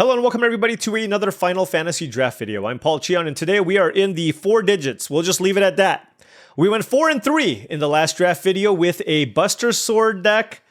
Hello and welcome everybody to another Final Fantasy draft video. I'm Paul Cheon and today we are in the 4 digits. We'll just leave it at that. We went 4 and 3 in the last draft video with a Buster Sword deck.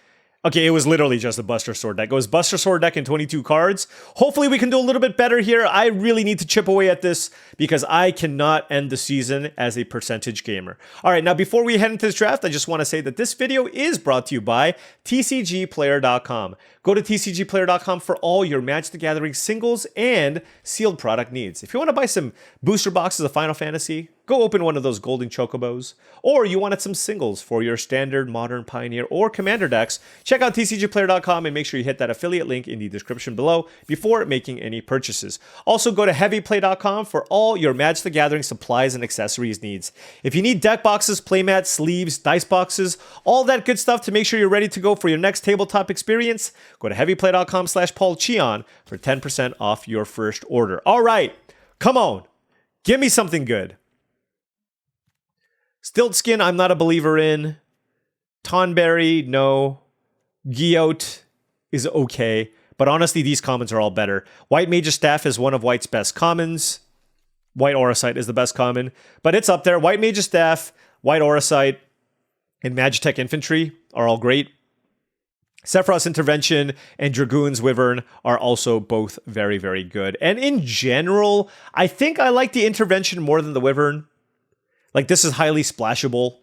Okay, it was literally just a Buster Sword deck. It was Buster Sword deck and 22 cards. Hopefully we can do a little bit better here. I really need to chip away at this because I cannot end the season as a percentage gamer. All right, now before we head into this draft, I just want to say that this video is brought to you by TCGplayer.com. Go to TCGplayer.com for all your Magic the Gathering singles and sealed product needs. If you want to buy some booster boxes of Final Fantasy, go open one of those golden chocobos. Or you wanted some singles for your standard, modern, pioneer, or commander decks, check out TCGplayer.com and make sure you hit that affiliate link in the description below before making any purchases. Also go to HeavyPlay.com for all your Magic the Gathering supplies and accessories needs. If you need deck boxes, playmats, sleeves, dice boxes, all that good stuff to make sure you're ready to go for your next tabletop experience, go to HeavyPlay.com/paulcheon for 10% off your first order. All right, come on, give me something good. Stiltskin, I'm not a believer in. Tonberry, no. Giote is okay. But honestly, these commons are all better. White Mage's Staff is one of White's best commons. White Auracite is the best common. But it's up there. White Mage's Staff, White Auracite, and Magitech Infantry are all great. Sephiroth's Intervention and Dragoon's Wyvern are also both very, very good. And in general, I think I like the Intervention more than the Wyvern. Like, this is highly splashable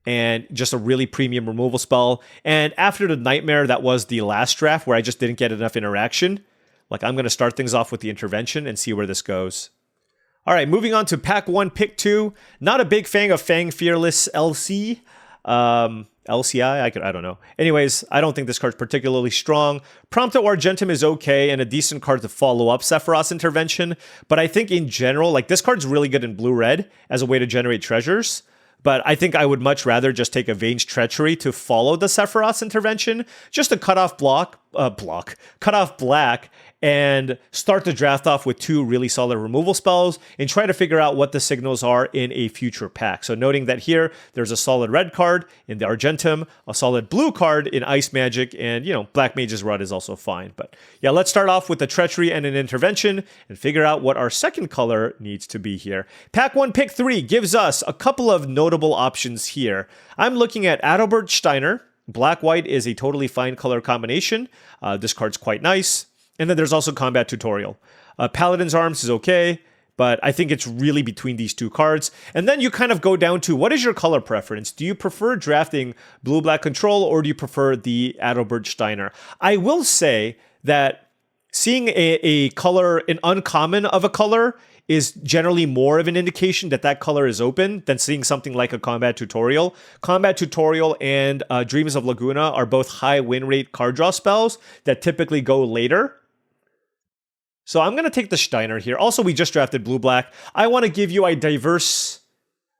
and just a really premium removal spell. And after the nightmare that was the last draft where I just didn't get enough interaction, like, I'm going to start things off with the Intervention and see where this goes. All right, moving on to pack 1, pick 2. Not a big fan of Fang Fearless LC. LCI? I don't know. Anyways, I don't think this card's particularly strong. Prompto Argentum is okay and a decent card to follow up Sephiroth's Intervention, but I think in general, like, this card's really good in blue-red as a way to generate treasures, but I think I would much rather just take Avenged Treachery to follow the Sephiroth's Intervention, just to cut off cut off black, and start the draft off with 2 really solid removal spells and try to figure out what the signals are in a future pack. So noting that here, there's a solid red card in the Argentum, a solid blue card in Ice Magic, and, you know, Black Mage's Rod is also fine. But yeah, let's start off with the Treachery and an Intervention and figure out what our second color needs to be here. Pack 1, pick 3 gives us a couple of notable options here. I'm looking at Adalbert Steiner. Black-white is a totally fine color combination. This card's quite nice. And then there's also Combat Tutorial. Paladin's Arms is okay, but I think it's really between these 2 cards. And then you kind of go down to, what is your color preference? Do you prefer drafting blue-black control, or do you prefer the Adalbert Steiner? I will say that seeing a color, an uncommon of a color, is generally more of an indication that that color is open than seeing something like a Combat Tutorial. Combat Tutorial and Dreams of Laguna are both high win rate card draw spells that typically go later. So I'm going to take the Steiner here. Also, we just drafted blue-black. I want to give you a diverse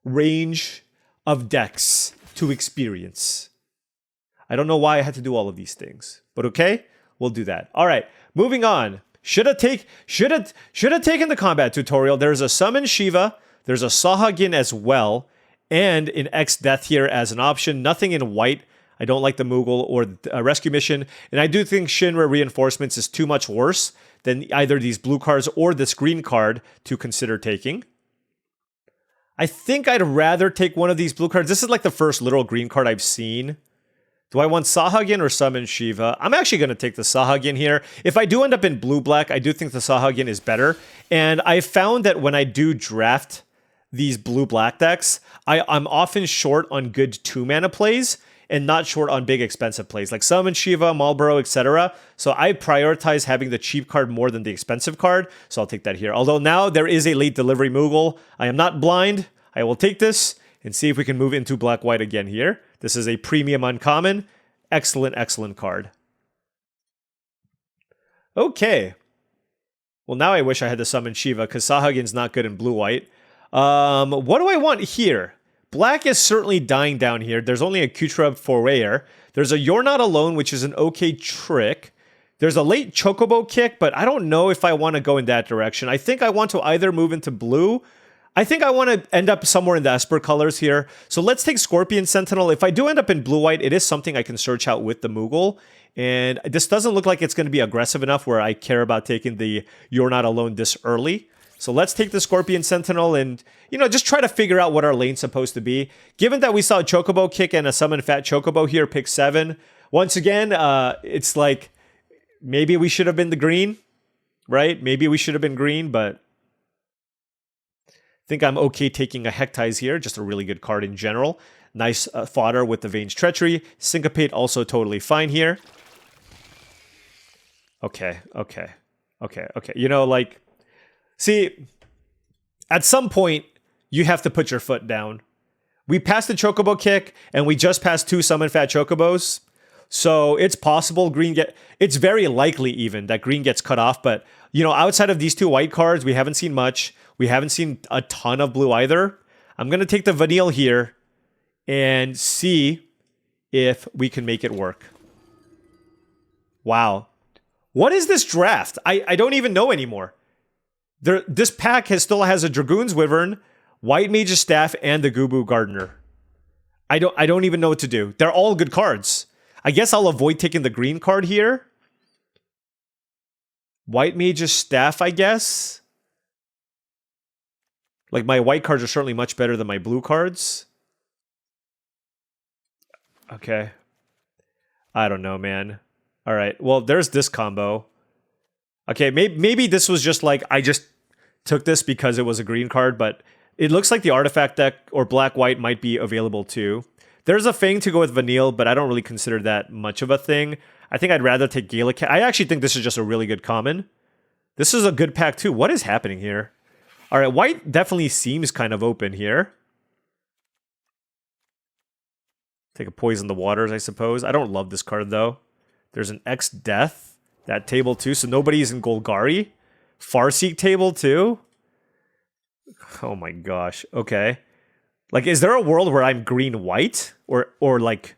range of decks to experience. I don't know why I had to do all of these things, but okay, we'll do that. All right, moving on. Should have taken the Combat Tutorial. There's a Summon Shiva. There's a Sahagin as well, and an X-Death here as an option. Nothing in white. I don't like the Moogle or the Rescue Mission, and I do think Shinra Reinforcements is too much worse than either these blue cards or this green card to consider taking. I think I'd rather take one of these blue cards. This is like the first literal green card I've seen. Do I want Sahagin or Summon Shiva? I'm actually going to take the Sahagin here. If I do end up in blue-black, I do think the Sahagin is better. And I found that when I do draft these blue-black decks, I'm often short on good 2-mana plays and not short on big expensive plays like Summon Shiva, Marlboro, etc. So I prioritize having the cheap card more than the expensive card, so I'll take that here. Although now there is a late delivery Moogle. I am not blind. I will take this and see if we can move into black-white again here. This is a premium uncommon. Excellent, excellent card. Okay. Well, now I wish I had the Summon Shiva because Sahagin's not good in blue-white. What do I want here? Black is certainly dying down here. There's only a Kutrub Forayer. There's a You're Not Alone, which is an okay trick. There's a late Chocobo Kick, but I don't know if I want to go in that direction. I think I want to either move into blue. I think I want to end up somewhere in the Esper colors here. So let's take Scorpion Sentinel. If I do end up in blue-white, it is something I can search out with the Moogle. And this doesn't look like it's going to be aggressive enough where I care about taking the You're Not Alone this early. So let's take the Scorpion Sentinel and, you know, just try to figure out what our lane's supposed to be. Given that we saw a Chocobo kick and a Summon Fat Chocobo here, pick 7. Once again, it's like, maybe we should have been the green, right? Maybe we should have been green, but I think I'm okay taking a Hectize here. Just a really good card in general. Nice fodder with the Vein's Treachery. Syncopate also totally fine here. Okay. You know, like, see, at some point, you have to put your foot down. We passed the Chocobo kick, and we just passed 2 Summon Fat Chocobos. So it's possible it's very likely even that green gets cut off. But, you know, outside of these 2 white cards, we haven't seen much. We haven't seen a ton of blue either. I'm going to take the Vanille here and see if we can make it work. Wow. What is this draft? I don't even know anymore. This pack still has a Dragoon's Wyvern, White Mage's Staff, and the Gubu Gardener. I don't even know what to do. They're all good cards. I guess I'll avoid taking the green card here. White Mage's Staff, I guess. Like, my white cards are certainly much better than my blue cards. Okay. I don't know, man. All right. Well, there's this combo. Okay, maybe this was just like, I just took this because it was a green card, but it looks like the artifact deck or black-white might be available too. There's a Fang to go with Vanille, but I don't really consider that much of a thing. I think I'd rather take Gallicat. I actually think this is just a really good common. This is a good pack too. What is happening here? All right, white definitely seems kind of open here. Take a Poison the Waters, I suppose. I don't love this card though. There's an X-Death. That table too, so nobody's in Golgari. Farseek table too? Oh my gosh, okay. Like, is there a world where I'm green-white? Or like,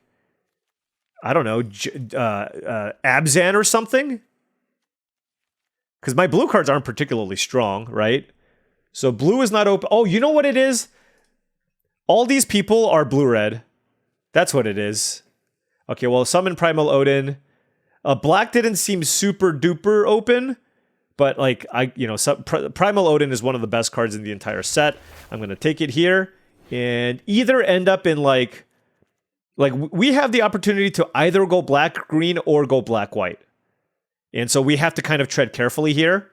I don't know, Abzan or something? Because my blue cards aren't particularly strong, right? So blue is not open. Oh, you know what it is? All these people are blue-red. That's what it is. Okay, well, summon Primal Odin. Black didn't seem super-duper open. But, like, Primal Odin is one of the best cards in the entire set. I'm going to take it here. And either end up in, like, we have the opportunity to either go black-green or go black-white. And so we have to kind of tread carefully here.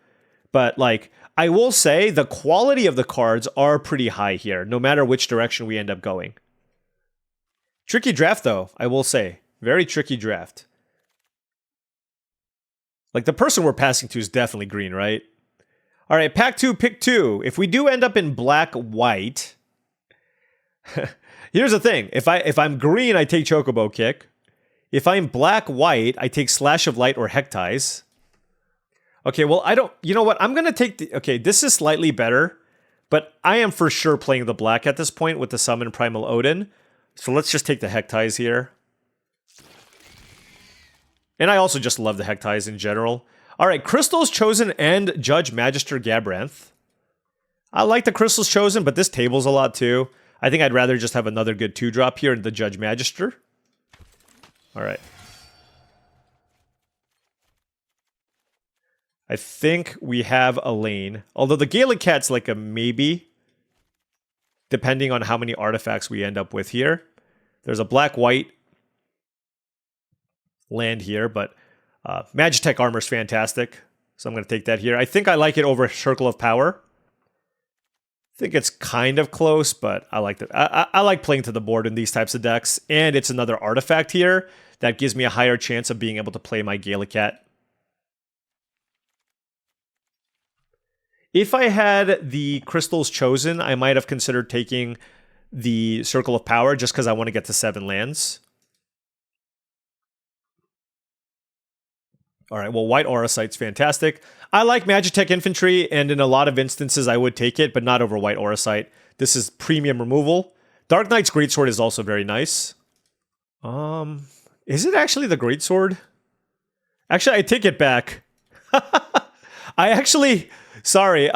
But, like, I will say the quality of the cards are pretty high here, no matter which direction we end up going. Tricky draft, though, I will say. Very tricky draft. Like, the person we're passing to is definitely green, right? All right, pack 2, pick 2. If we do end up in black-white... Here's the thing. If I'm green, I take Chocobo Kick. If I'm black-white, I take Slash of Light or Hectize. Okay, well, I don't... You know what? I'm going to take the... Okay, this is slightly better. But I am for sure playing the black at this point with the Summon Primal Odin. So let's just take the Hectize here. And I also just love the Hectize in general. All right, Crystals Chosen and Judge Magister Gabranth. I like the Crystals Chosen, but this table's a lot too. I think I'd rather just have another good 2-drop here in the Judge Magister. All right. I think we have a lane. Although the Gallicat's like a maybe, depending on how many artifacts we end up with here. There's a black-white land here, but Magitech Armor is fantastic. So I'm going to take that here. I think I like it over Circle of Power. I think it's kind of close, but I like that. I like playing to the board in these types of decks, and it's another artifact here that gives me a higher chance of being able to play my Gallicat. If I had the Crystals Chosen, I might have considered taking the Circle of Power just because I want to get to 7 lands. All right, well, White Aura Sight's fantastic. I like Magitech Infantry, and in a lot of instances, I would take it, but not over White Aura Sight. This is premium removal. Dark Knight's Greatsword is also very nice. Is it actually the Greatsword? Actually, I take it back. Sorry.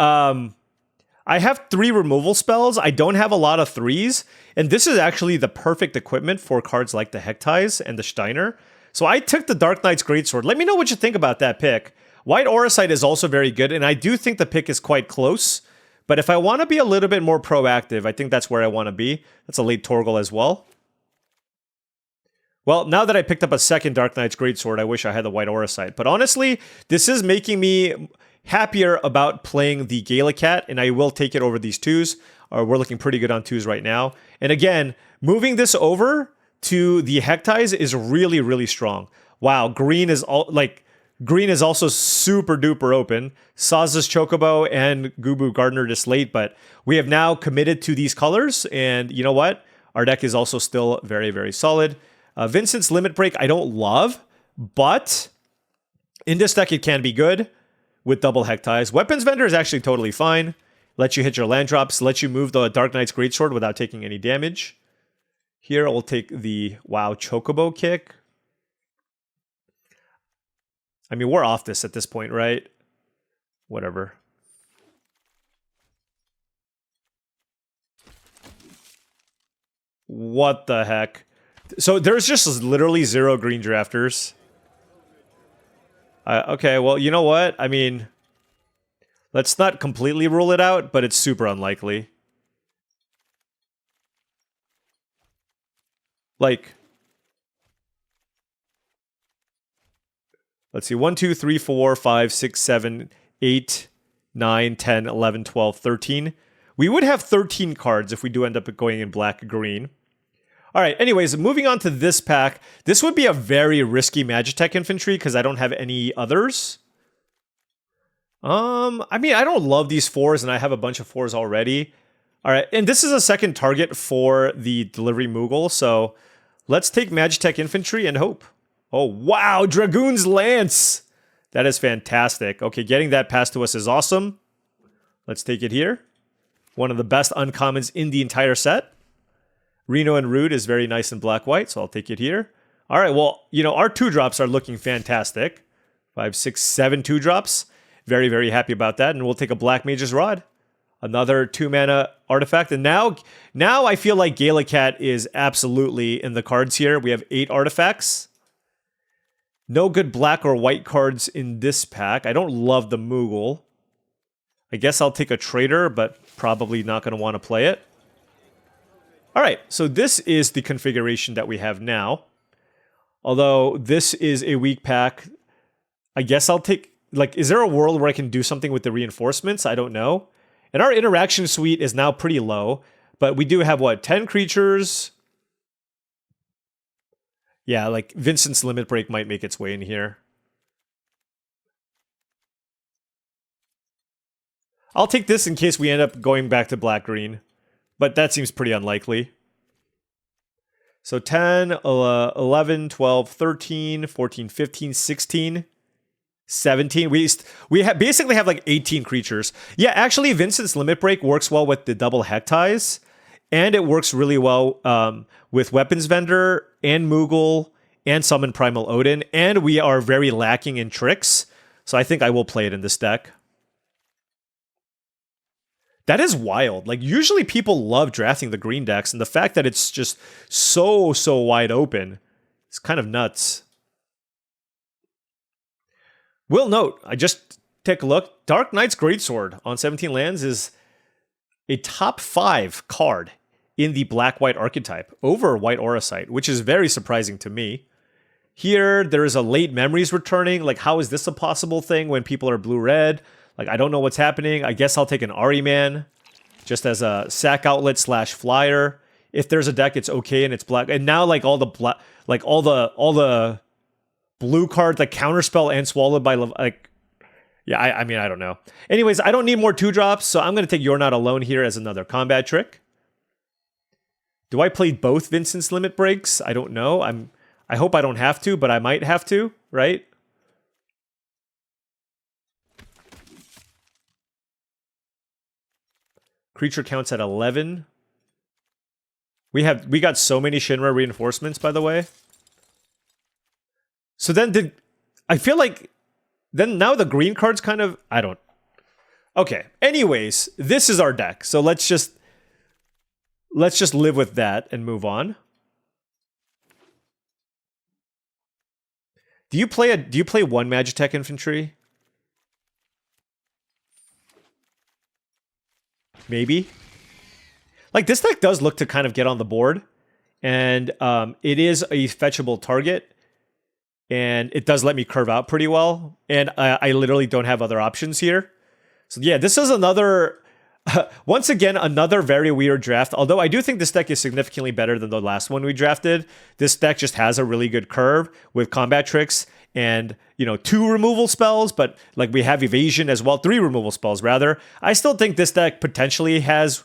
I have 3 removal spells. I don't have a lot of 3s. And this is actually the perfect equipment for cards like the Hektais and the Steiner. So I took the Dark Knight's Greatsword. Let me know what you think about that pick. White Auracite is also very good, and I do think the pick is quite close. But if I want to be a little bit more proactive, I think that's where I want to be. That's a late Torgal as well. Well, now that I picked up a second Dark Knight's Greatsword, I wish I had the White Auracite. But honestly, this is making me happier about playing the Gallicat, and I will take it over these 2s. We're looking pretty good on 2s right now. And again, moving this over to the Hektais is really, really strong. Wow, green is also super duper open. Saz's Chocobo and Gubu Gardener just late, but we have now committed to these colors, and you know what? Our deck is also still very, very solid. Vincent's Limit Break I don't love, but in this deck it can be good with double Hektais. Weapons Vendor is actually totally fine. Lets you hit your land drops, lets you move the Dark Knight's Greatsword without taking any damage. Here I will take the Chocobo kick. I mean, we're off this at this point, right? Whatever. What the heck? So there's just literally 0 green drafters. Okay, well, you know what? I mean, let's not completely rule it out, but it's super unlikely. Like, let's see, 1, 2, 3, 4, 5, 6, 7, 8, 9, 10, 11, 12, 13. We would have 13 cards if we do end up going in black-green. All right, anyways, moving on to this pack. This would be a very risky Magitech Infantry because I don't have any others. I mean, I don't love these 4s, and I have a bunch of 4s already. All right, and this is a second target for the Delivery Moogle, so let's take Magitech Infantry and hope. Oh, wow, Dragoon's Lance! That is fantastic. Okay, getting that passed to us is awesome. Let's take it here. One of the best uncommons in the entire set. Reno and Rude is very nice in black-white, so I'll take it here. All right, well, you know, our 2-drops are looking fantastic. 5, 6, 7 2-drops. Very, very happy about that, and we'll take a Black Mage's Rod. Another 2-mana artifact, and now I feel like Gallicat is absolutely in the cards here. We have 8 artifacts. No good black or white cards in this pack. I don't love the Moogle. I guess I'll take a Trader, but probably not going to want to play it. All right, so this is the configuration that we have now. Although this is a weak pack, I guess I'll take... Like, is there a world where I can do something with the reinforcements? I don't know. And our interaction suite is now pretty low, but we do have, what, 10 creatures? Yeah, like, Vincent's Limit Break might make its way in here. I'll take this in case we end up going back to black-green. But that seems pretty unlikely. So 10, 11, 12, 13, 14, 15, 16, 17. We basically have like 18 creatures. Yeah, actually, Vincent's Limit Break works well with the double Hektais. And it works really well with Weapons Vendor and Moogle and Summon Primal Odin. And we are very lacking in tricks. So I think I will play it in this deck. That is wild. Like, usually people love drafting the green decks, and the fact that it's just so wide open is kind of nuts. Will note, I just take a look, Dark Knight's Greatsword on 17 lands is a top 5 card in the black-white archetype over White Auracite, which is very surprising to me. Here, there is a late Memories returning. Like, how is this a possible thing when people are blue-red? Like, I don't know what's happening. I guess I'll take an Ahriman just as a sack outlet / flyer. If there's a deck, it's okay and it's black. And now, like, all the black, like all the blue cards, like counterspell and swallowed by like, yeah. I mean, I don't know. Anyways, I don't need more 2-drops, so I'm gonna take You're Not Alone here as another combat trick. Do I play both Vincent's Limit Breaks? I don't know. I hope I don't have to, but I might have to, right? Creature counts at 11. We got so many Shinra reinforcements, by the way. So then I feel like then now the green cards kind of Okay. Anyways, this is our deck. So let's just live with that and move on. Do you play one Magitech infantry? Maybe. Like, this deck does look to kind of get on the board, and it is a fetchable target, and it does let me curve out pretty well, and I literally don't have other options here. So yeah, this is another, once again, another very weird draft, although I do think this deck is significantly better than the last one we drafted. This deck just has a really good curve with combat tricks and, you know, 2 removal spells, but like we have evasion as well, 3 removal spells rather. I still think this deck potentially has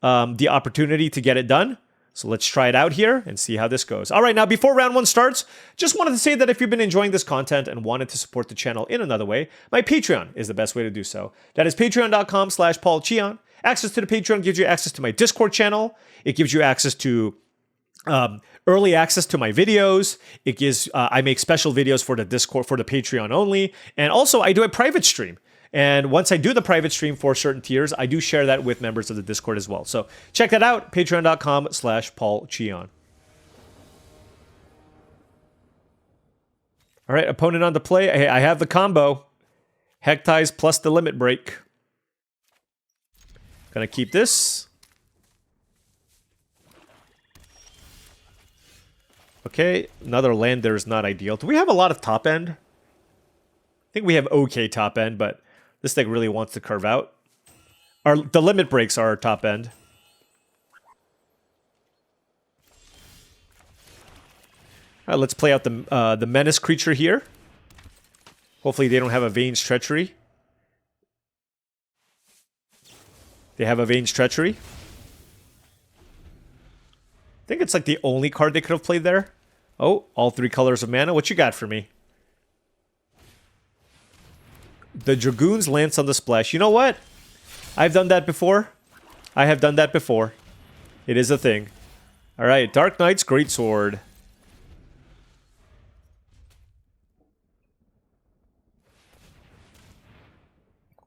the opportunity to get it done. So let's try it out here and see how this goes. All right, now before round 1 starts, just wanted to say that if you've been enjoying this content and wanted to support the channel in another way, my Patreon is the best way to do so. That is patreon.com/paulcheon. Access to the Patreon gives you access to my Discord channel. It gives you access to early access to my videos. It gives I make special videos for the Discord, for the Patreon only, and also I do a private stream. And once I do the private stream for certain tiers, I do share that with members of the Discord as well. So check that out, patreon.com/paulcheon. All right, opponent on the play. I have the combo. Hectize plus the limit break. Gonna keep this. Okay, another land there is not ideal. Do we have a lot of top end? I think we have okay top end, but this deck really wants to curve out. The limit breaks are our top end. All right, let's play out the menace creature here. Hopefully they don't have a Vane's Treachery. They have a Vane's Treachery. I think it's like the only card they could have played there. Oh, all 3 colors of mana. What you got for me? The Dragoon's Lance on the Splash. You know what? I've done that before. I have done that before. It is a thing. Alright, Dark Knight's Greatsword.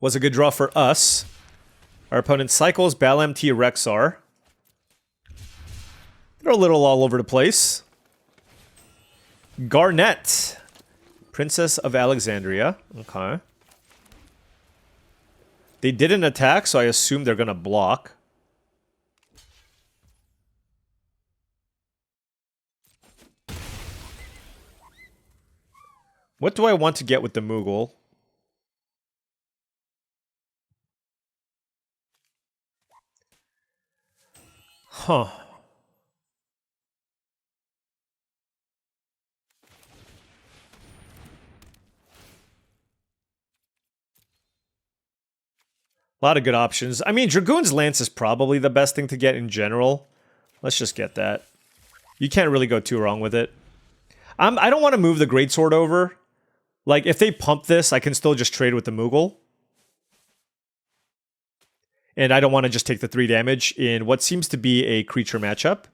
Was a good draw for us. Our opponent cycles Bal-MT Rexar. They're a little all over the place. Garnet. Princess of Alexandria. Okay. They didn't attack, so I assume they're going to block. What do I want to get with the Moogle? Huh. A lot of good options. I mean, Dragoon's Lance is probably the best thing to get in general. Let's just get that. You can't really go too wrong with it. I don't want to move the Greatsword over. Like, if they pump this, I can still just trade with the Moogle. And I don't want to just take the 3 damage in what seems to be a creature matchup.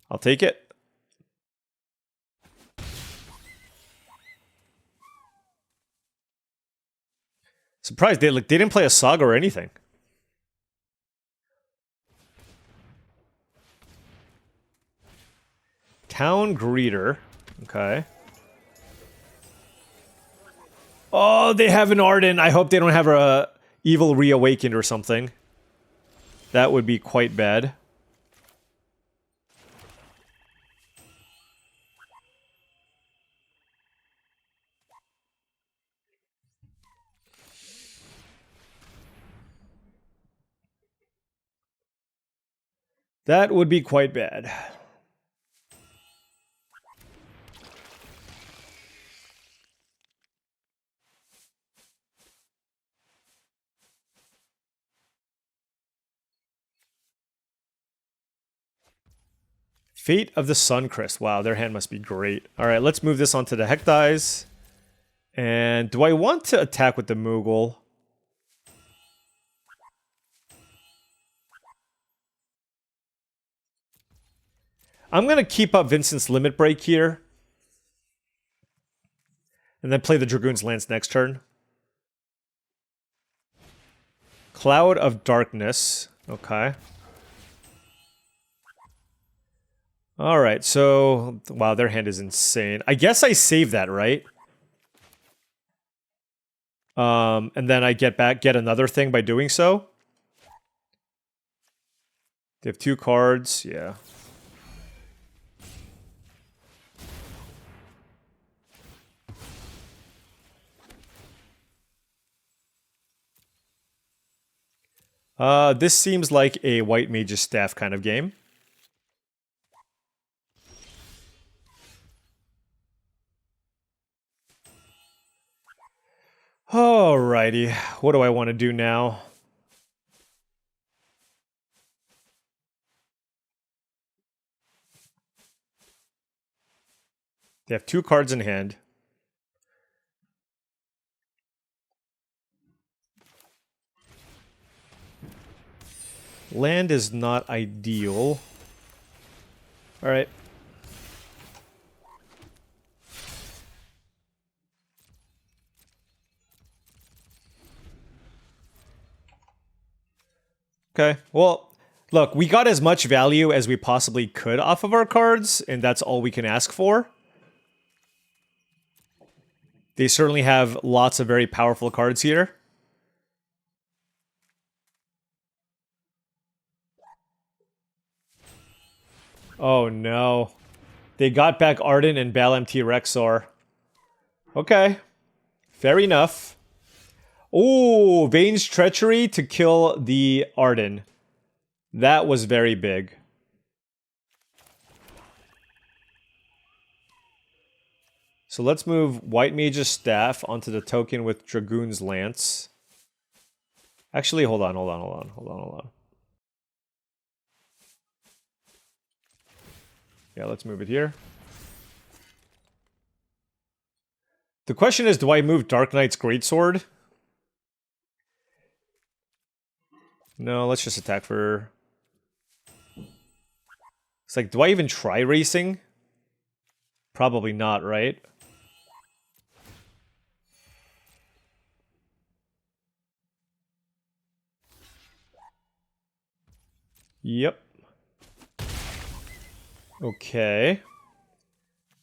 I'll take it. Surprised they didn't play a Saga or anything. Town Greeter. Okay. Oh, they have an Arden. I hope they don't have a Evil Reawakened or something. That would be quite bad. That would be quite bad. Fate of the Suncrest. Wow, their hand must be great. All right, let's move this onto the Hectize. And do I want to attack with the Moogle? I'm going to keep up Vincent's Limit Break here. And then play the Dragoon's Lance next turn. Cloud of Darkness. Okay. Alright, so... Wow, their hand is insane. I guess I save that, right? And then I get another thing by doing so. They have 2 cards, yeah. This seems like a White Mage's Staff kind of game. Alrighty, what do I want to do now? They have 2 cards in hand. Land is not ideal. Alright. Okay, well, look, we got as much value as we possibly could off of our cards, and that's all we can ask for. They certainly have lots of very powerful cards here. Oh no. They got back Arden and Bal-MT Rexor. Okay. Fair enough. Ooh, Vane's Treachery to kill the Arden. That was very big. So let's move White Mage's Staff onto the token with Dragoon's Lance. Actually, hold on. Yeah, let's move it here. The question is, do I move Dark Knight's Greatsword? No, let's just attack for... It's like, do I even try racing? Probably not, right? Yep. Okay.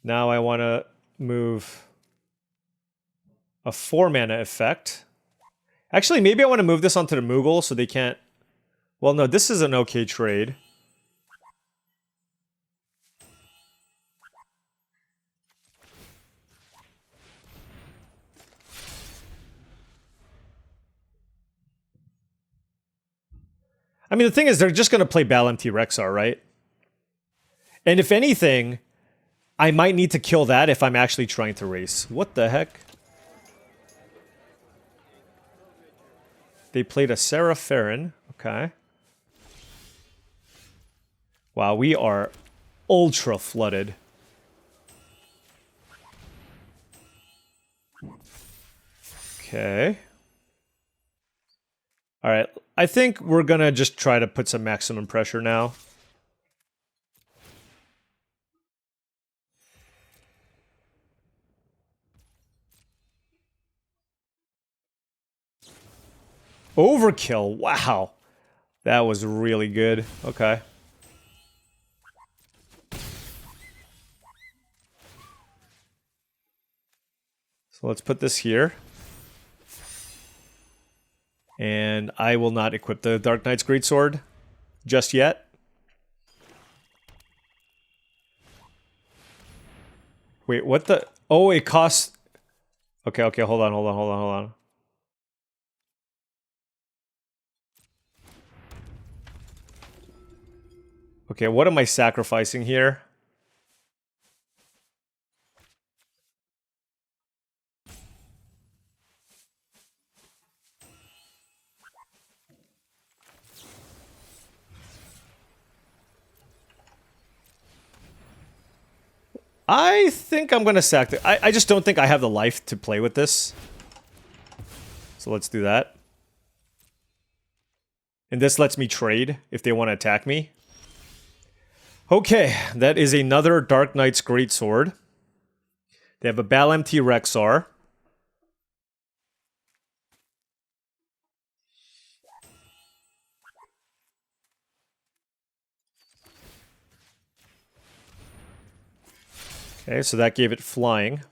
Now I want to move a 4-mana effect. Actually, maybe I want to move this onto the Moogle so they can't... Well, no, this is an okay trade. I mean, the thing is, they're just going to play Bal-MT Rexar, right? And if anything, I might need to kill that if I'm actually trying to race. What the heck? They played a Seraph Farron. Okay. Wow, we are ultra flooded. Okay. Alright, I think we're gonna just try to put some maximum pressure now. Overkill, wow. That was really good. Okay. So let's put this here. And I will not equip the Dark Knight's Greatsword just yet. Wait, what the... Oh, it costs... Okay, hold on. Okay, what am I sacrificing here? I think I'm going to sack it. I just don't think I have the life to play with this. So let's do that. And this lets me trade if they want to attack me. Okay, that is another Dark Knight's Greatsword. They have a Bal-MT Rexar. Okay, so that gave it flying.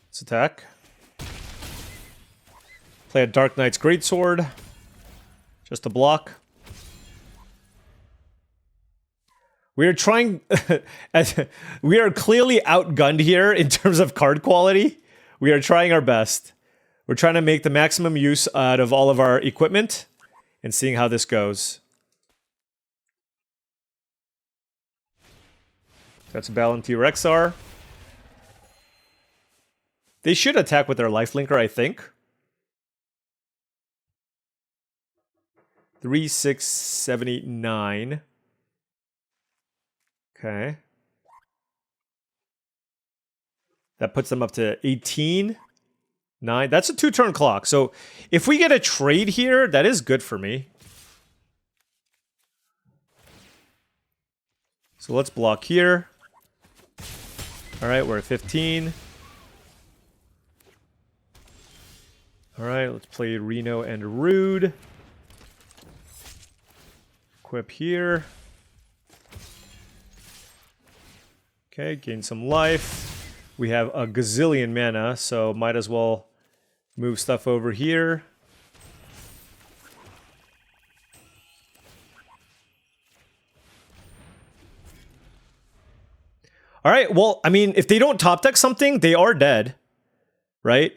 Let's attack. Play a Dark Knight's Greatsword. Just a block. We are trying... we are clearly outgunned here in terms of card quality. We are trying our best. We're trying to make the maximum use out of all of our equipment and seeing how this goes. That's a Bal-MT Rexar. They should attack with their lifelinker, I think. 3, 6, 7, 8, 9. Okay. That puts them up to 18. 9. That's a 2-turn clock. So if we get a trade here, that is good for me. So let's block here. Alright, we're at 15. Alright, let's play Reno and Rude. Equip here. Okay, gain some life. We have a gazillion mana, so might as well move stuff over here. Alright, well, I mean, if they don't top deck something, they are dead. Right?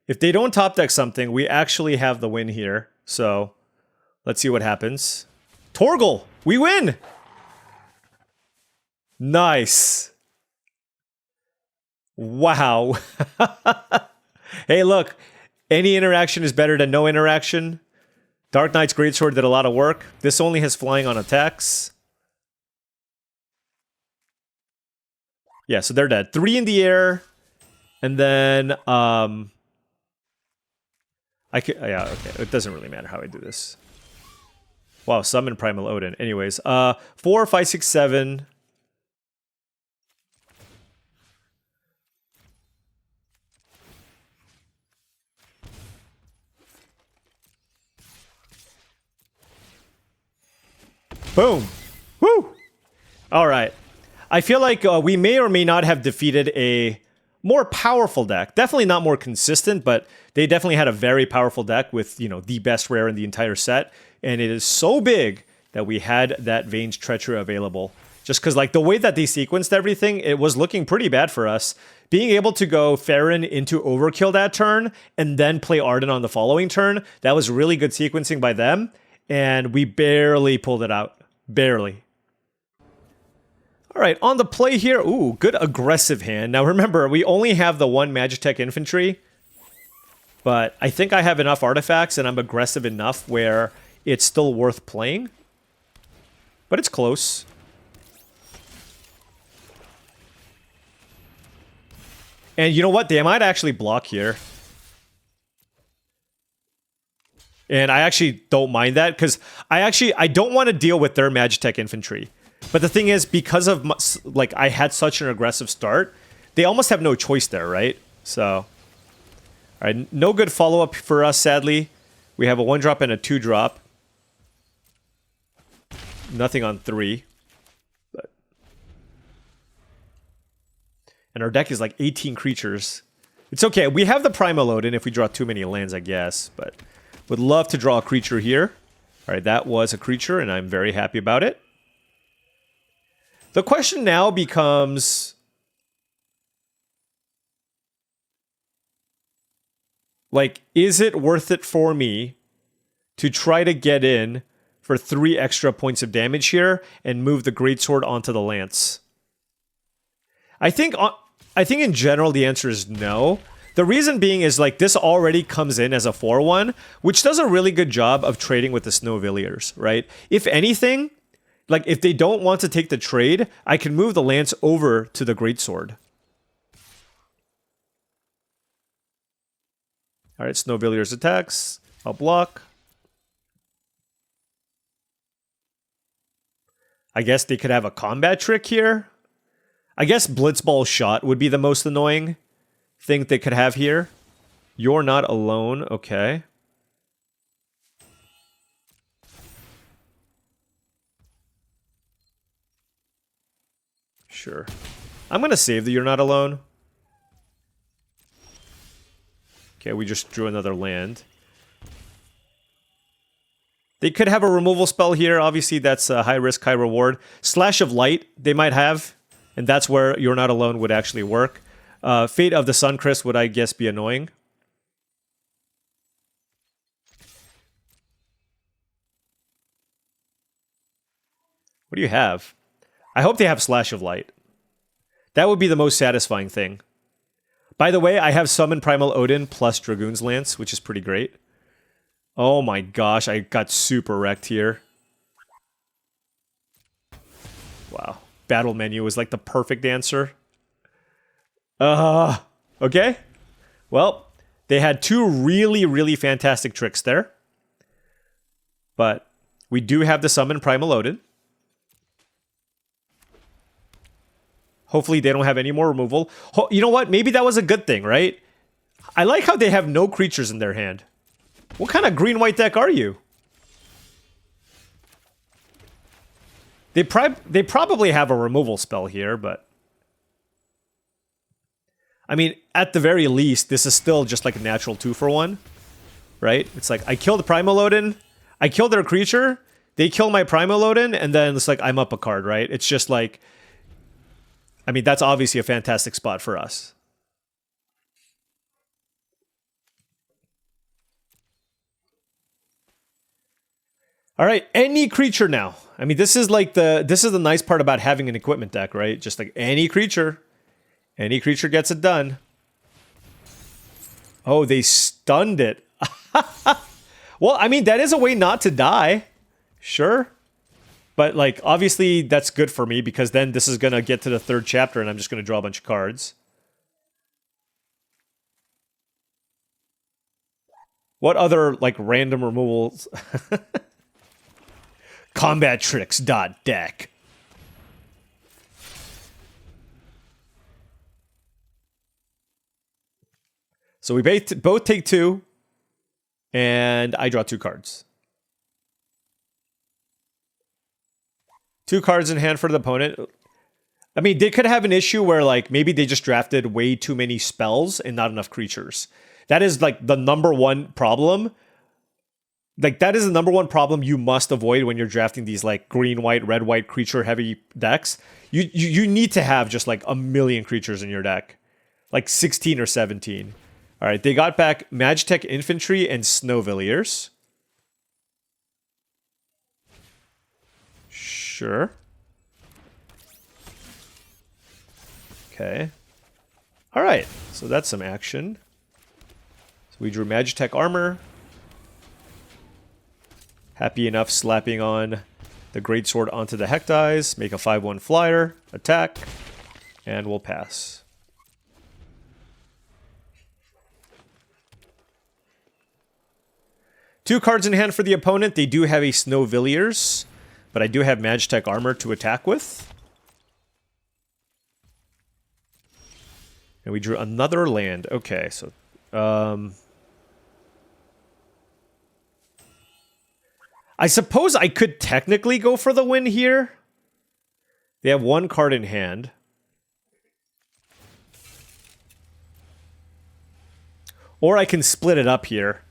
If they don't top deck something, we actually have the win here. So, let's see what happens. Torgal! We win! Nice. Wow. Hey, look. Any interaction is better than no interaction. Dark Knight's Greatsword did a lot of work. This only has flying on attacks. Yeah, so they're dead. 3 in the air. And then, yeah, okay. It doesn't really matter how I do this. Wow, summon Primal Odin. Anyways, 4, 5, 6, 7. Boom. Woo! All right. I feel like we may or may not have defeated a more powerful deck. Definitely not more consistent, but they definitely had a very powerful deck with, you know, the best rare in the entire set. And it is so big that we had that Vane's Treachery available. Just because, like, the way that they sequenced everything, it was looking pretty bad for us. Being able to go Farron into Overkill that turn and then play Arden on the following turn, that was really good sequencing by them. And we barely pulled it out. Barely. All right, on the play here. Ooh, good aggressive hand. Now remember, we only have the 1 Magitech Infantry, but I think I have enough artifacts and I'm aggressive enough where it's still worth playing. But it's close. And you know what? They might actually block here. And I actually don't mind that, because I don't want to deal with their Magitech Infantry. But the thing is, because of, like, I had such an aggressive start, they almost have no choice there, right? So, all right, no good follow-up for us, sadly. We have a 1-drop and a 2-drop. Nothing on 3. But... And our deck is like 18 creatures. It's okay, we have the Primal Odin if we draw too many lands, I guess. But would love to draw a creature here. All right, that was a creature, and I'm very happy about it. The question now becomes, like, is it worth it for me to try to get in for 3 extra points of damage here and move the Greatsword onto the Lance? I think in general the answer is no. The reason being is, like, this already comes in as a 4/1, which does a really good job of trading with the Snowvilliers, right? If anything, like, if they don't want to take the trade, I can move the Lance over to the Greatsword. Alright, Snowvilliers attacks. I'll block. I guess they could have a combat trick here. I guess Blitzball Shot would be the most annoying thing they could have here. You're not alone. Okay. Sure. I'm going to save the You're Not Alone. Okay, we just drew another land. They could have a removal spell here. Obviously, that's a high risk, high reward. Slash of Light, they might have. And that's where You're Not Alone would actually work. Fate of the Suncrist would, I guess, be annoying. What do you have? I hope they have Slash of Light. That would be the most satisfying thing. By the way, I have Summon Primal Odin plus Dragoon's Lance, which is pretty great. Oh my gosh, I got super wrecked here. Wow. Battle menu was like the perfect answer. Okay. Well, they had two really, really fantastic tricks there. But we do have the Summon Primal Odin. Hopefully they don't have any more removal. You know what? Maybe that was a good thing, right? I like how they have no creatures in their hand. What kind of green-white deck are you? They probably have a removal spell here, but... I mean, at the very least, this is still just like a natural 2-for-1. Right? It's like, I kill the Primal Odin, I kill their creature, they kill my Primal Odin, and then it's like, I'm up a card, right? It's just like... I mean, that's obviously a fantastic spot for us. All right, any creature now. I mean, this is the nice part about having an equipment deck, right? Just like any creature gets it done. Oh, they stunned it. Well, I mean, that is a way not to die. Sure. But, like, obviously that's good for me because then this is going to get to the third chapter and I'm just going to draw a bunch of cards. What other, like, random removals? Combat tricks deck. So we both take 2. And I draw 2 cards. 2 cards in hand for the opponent. I mean, they could have an issue where, like, maybe they just drafted way too many spells and not enough creatures. That is, like, the #1 problem. Like, that is the #1 problem you must avoid when you're drafting these, like, green-white, red-white creature-heavy decks. You need to have just, like, a million creatures in your deck. Like, 16 or 17. All right, they got back Magitech Infantry and Snowvilliers. Sure. Okay. All right, so that's some action. So we drew Magitech Armor. Happy enough slapping on the Greatsword onto the Hektize. Make a 5/1 flyer. Attack. And we'll pass. Two cards in hand for the opponent. They do have a Snowvilliers, but I do have Magitech Armor to attack with. And we drew another land. Okay, so... I suppose I could technically go for the win here. They have 1 card in hand. Or I can split it up here.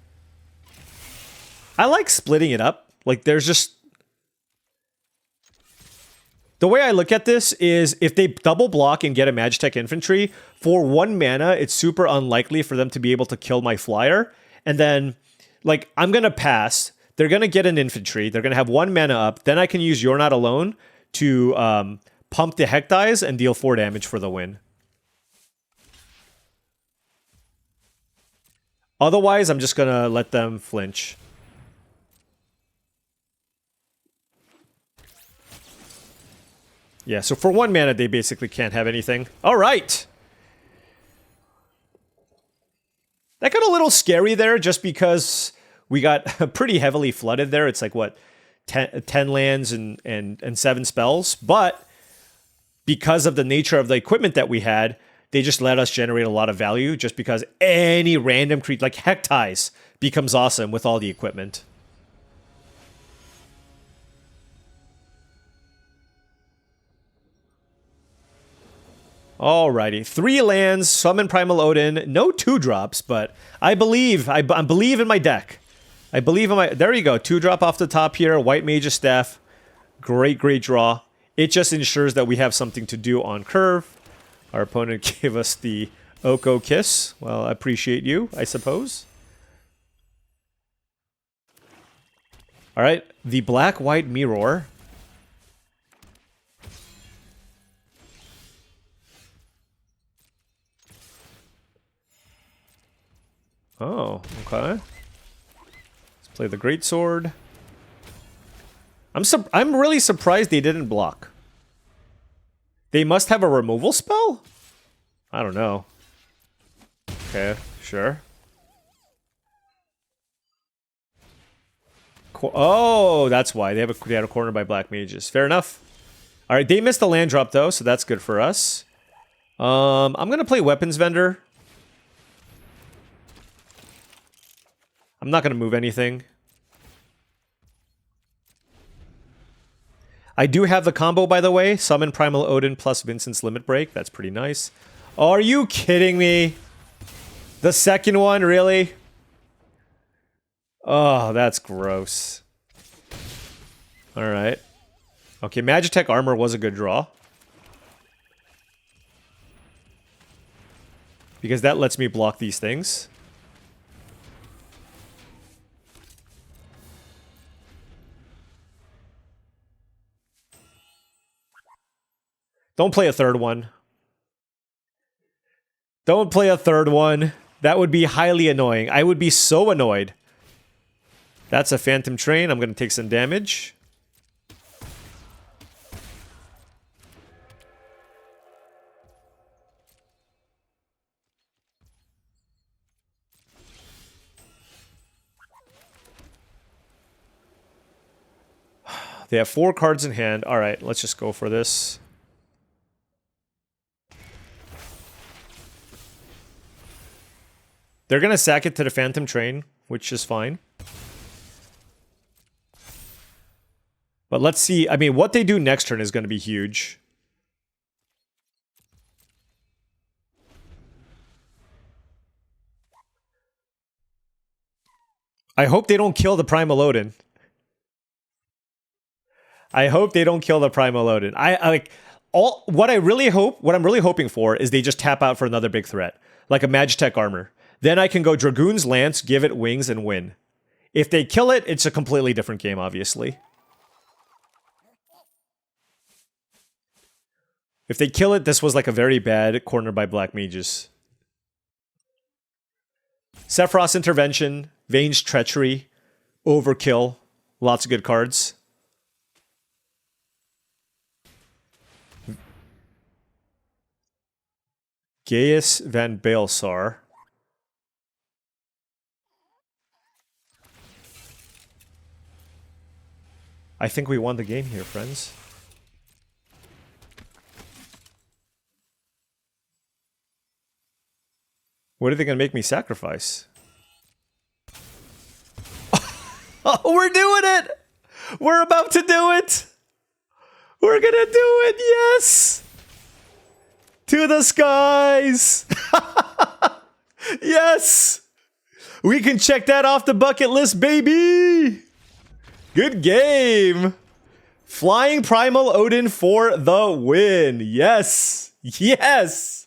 I like splitting it up. Like, there's just... The way I look at this is if they double block and get a Magitech Infantry, for 1 mana, it's super unlikely for them to be able to kill my flyer. And then, like, I'm going to pass. They're going to get an infantry. They're going to have 1 mana up. Then I can use You're Not Alone to pump the Hektize and deal 4 damage for the win. Otherwise, I'm just going to let them flinch. Yeah, so for 1 mana, they basically can't have anything. All right! That got a little scary there just because we got pretty heavily flooded there. It's like, what, 10 lands and 7 spells, but because of the nature of the equipment that we had, they just let us generate a lot of value just because any random creature, like Hectize, becomes awesome with all the equipment. Alrighty, 3 lands, summon Primal Odin, no 2-drops, but I believe in my deck. I believe in my, there you go, 2-drop off the top here, White Mage's Staff, great draw. It just ensures that we have something to do on curve. Our opponent gave us the Oko Kiss. Well, I appreciate you, I suppose. Alright, the Black-White Mirror. Oh, okay. Let's play the Greatsword. I'm really surprised they didn't block. They must have a removal spell? I don't know. Okay, sure. Oh, that's why. They had a corner by Black Mages. Fair enough. Alright, they missed the land drop though, so that's good for us. I'm gonna play Weapons Vendor. I'm not gonna move anything. I do have the combo, by the way. Summon Primal Odin plus Vincent's Limit Break. That's pretty nice. Oh, are you kidding me? The second one, really? Oh, that's gross. Alright. Okay, Magitech Armor was a good draw. Because that lets me block these things. Don't play a third one. Don't play a third one. That would be highly annoying. I would be so annoyed. That's a Phantom Train. I'm going to take some damage. They have 4 cards in hand. All right, let's just go for this. They're going to sack it to the Phantom Train, which is fine. But let's see. I mean, what they do next turn is going to be huge. I hope they don't kill the Primal Odin. I hope they don't kill the Primal Odin. What I'm really hoping for is they just tap out for another big threat, like a Magitech Armor. Then I can go Dragoon's Lance, give it wings, and win. If they kill it, it's a completely different game, obviously. If they kill it, this was like a very bad corner by Black Mages. Sephiroth's Intervention, Vane's Treachery, Overkill, lots of good cards. Gaius Van Baelsar. I think we won the game here, friends. What are they going to make me sacrifice? Oh, we're doing it! We're about to do it! We're gonna do it, yes! To the skies! Yes! We can check that off the bucket list, baby! Good game! Flying Primal Odin for the win! Yes! Yes!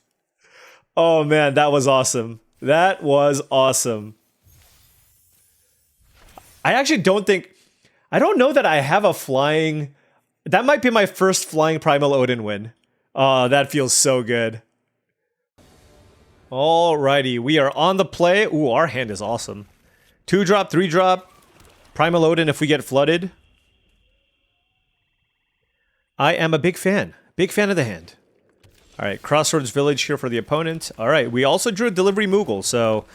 Oh man, that was awesome. That was awesome. I actually I don't know that I have a flying... That might be my first flying Primal Odin win. Oh, that feels so good. Alrighty, we are on the play. Ooh, our hand is awesome. 2-drop, 3-drop. Primal Odin if we get flooded. I am a big fan. Big fan of the hand. Alright, Crossroads Village here for the opponent. Alright, we also drew a Delivery Moogle, so...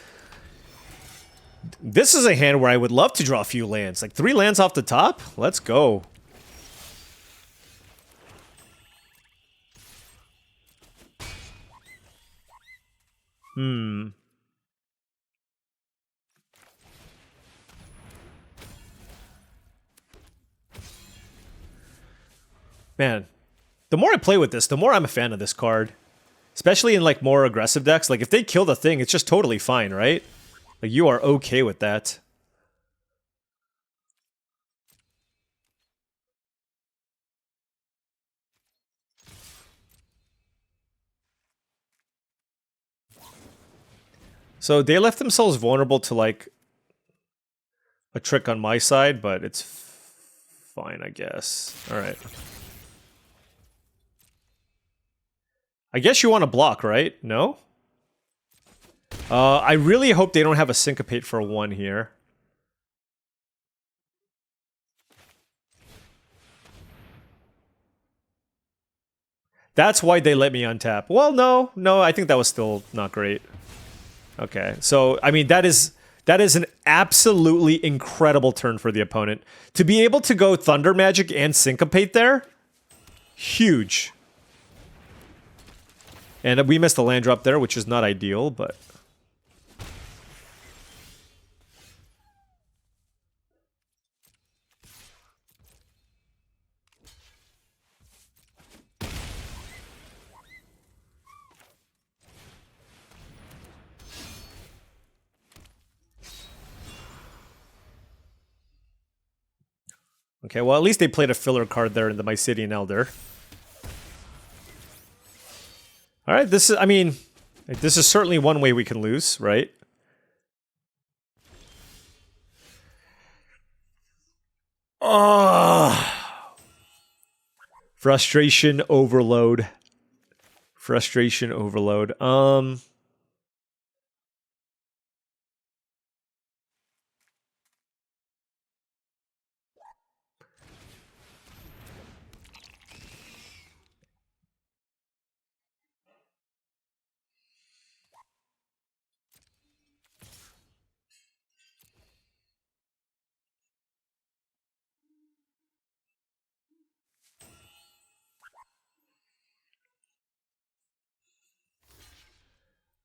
This is a hand where I would love to draw a few lands. Like 3 lands off the top? Let's go. Man, the more I play with this, the more I'm a fan of this card. Especially in like more aggressive decks. Like if they kill the thing, it's just totally fine, right? Like you are okay with that. So they left themselves vulnerable to like a trick on my side, but it's fine, I guess. All right. I guess you want to block, right? No? I really hope they don't have a syncopate for 1 here. That's why they let me untap. Well, no, I think that was still not great. Okay, so, I mean, that is an absolutely incredible turn for the opponent. To be able to go Thunder Magic and Syncopate there, huge. And we missed the land drop there, which is not ideal, but... Okay, well, at least they played a filler card there in the Mycelian Elder. Alright, this is, I mean, this is certainly one way we can lose, right? Oh! Frustration overload. Frustration overload.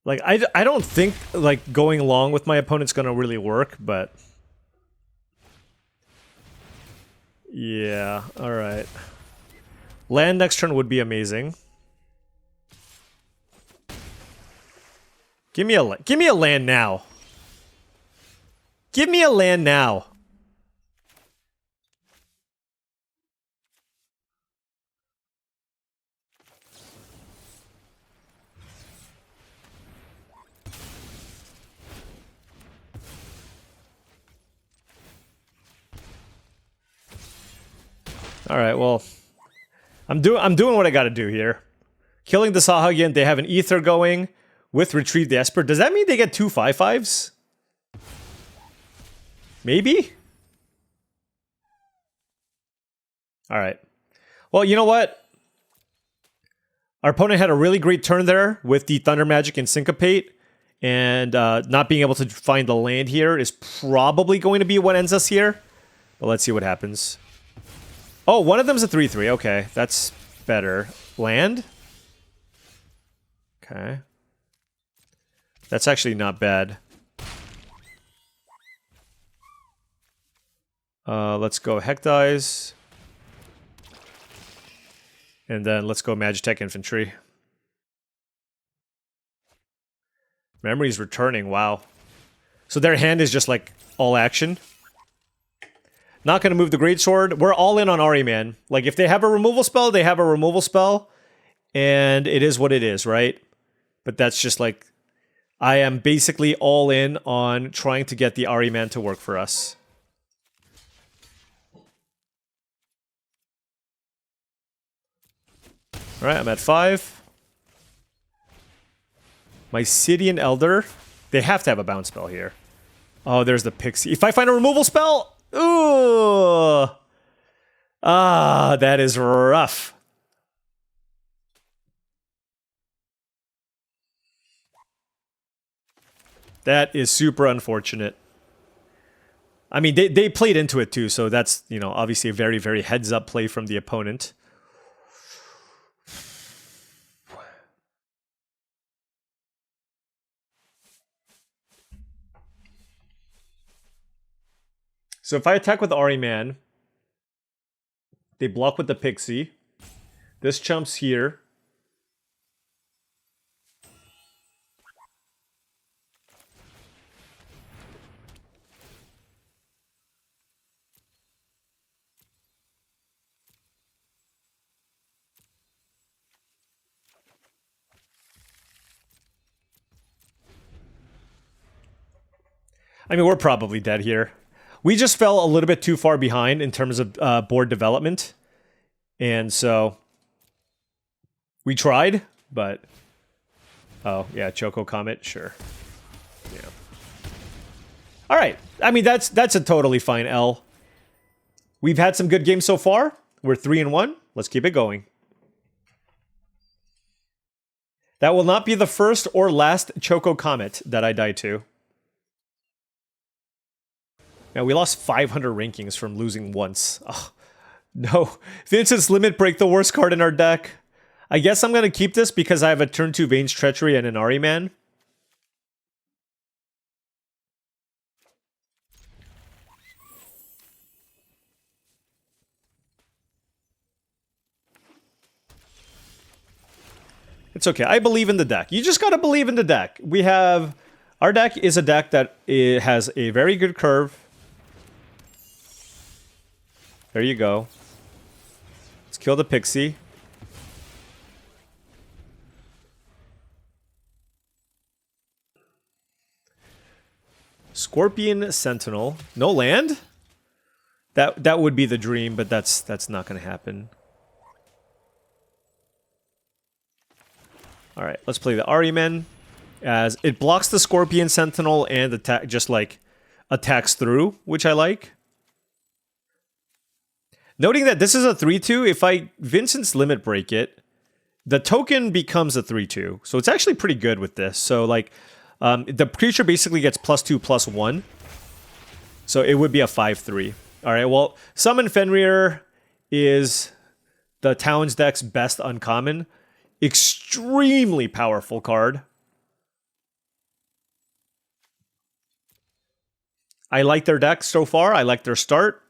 Like, I don't think, like, going along with my opponent's gonna really work, but... Yeah, alright. Land next turn would be amazing. Give me a land now. Give me a land now. All right, well, I'm doing what I got to do here. Killing the Sahagin, they have an Ether going with Retrieve the Esper. Does that mean they get 2 5/5s? Maybe? All right. Well, you know what? Our opponent had a really great turn there with the Thunder Magic and Syncopate, and not being able to find the land here is probably going to be what ends us here. But let's see what happens. Oh, one of them's a 3/3. Okay, that's better. Land? Okay. That's actually not bad. Let's go Hectize. And then let's go Magitech Infantry. Memory's returning, wow. So their hand is just like all action. Not going to move the Greatsword. We're all in on Ari, man. Like, if they have a removal spell, they have a removal spell. And it is what it is, right? But that's just like... I am basically all in on trying to get the Ari man to work for us. Alright, I'm at 5. Mycelian Elder. They have to have a bounce spell here. Oh, there's the Pixie. If I find a removal spell... Ooh! Ah, that is rough. That is super unfortunate. I mean, they played into it too, so that's, you know, obviously a very, very heads-up play from the opponent. So if I attack with Ahriman, they block with the Pixie. This chumps here. I mean, we're probably dead here. We just fell a little bit too far behind in terms of board development. And so we tried, but... Oh, yeah, Choco Comet, sure. Yeah. All right. I mean, that's a totally fine L. We've had some good games so far. We're 3-1. Let's keep it going. That will not be the first or last Choco Comet that I die to. Now, we lost 500 rankings from losing once. Oh, no. Vincent's Limit Break, the worst card in our deck. I guess I'm going to keep this because I have a turn 2 Vayne's Treachery and an Ahriman. It's okay. I believe in the deck. You just got to believe in the deck. We have... Our deck is a deck that has a very good curve. There you go. Let's kill the Pixie. Scorpion Sentinel. No land? That would be the dream, but that's not going to happen. All right, let's play the Ahriman, as it blocks the Scorpion Sentinel and attack, just like attacks through, which I like. Noting that this is a 3-2, if I Vincent's Limit Break it, the token becomes a 3-2. So it's actually pretty good with this. So like, the creature basically gets +2/+1. So it would be a 5-3. All right, well, Summon Fenrir is the Town's deck's best uncommon. Extremely powerful card. I like their deck so far. I like their start.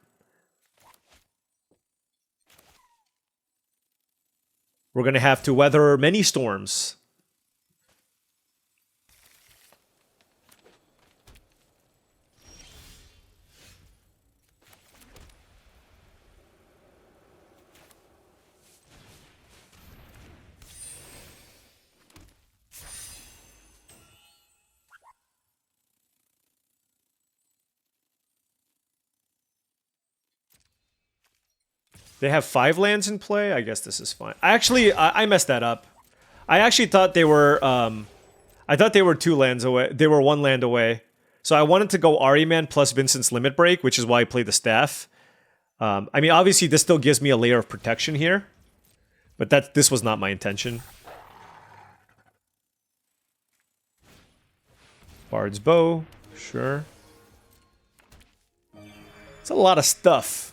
We're going to have to weather many storms. They have 5 lands in play. I guess this is fine. Actually, I messed that up. I actually thought they were... I thought they were 2 lands away. They were 1 land away. So I wanted to go Ahriman plus Vincent's Limit Break, which is why I played the Staff. I mean, obviously, this still gives me a layer of protection here. But this was not my intention. Bard's Bow. Sure. It's a lot of stuff.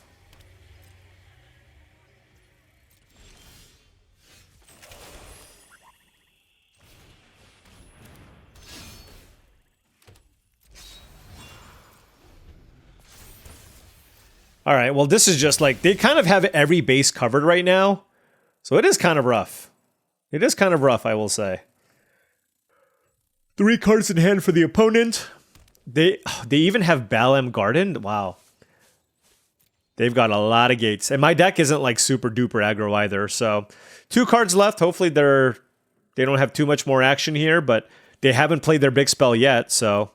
All right, well, this is just like, they kind of have every base covered right now. So it is kind of rough. It is kind of rough, I will say. 3 cards in hand for the opponent. They even have Balem Garden. Wow. They've got a lot of gates. And my deck isn't like super duper aggro either. So 2 cards left. Hopefully they don't have too much more action here, but they haven't played their big spell yet, so...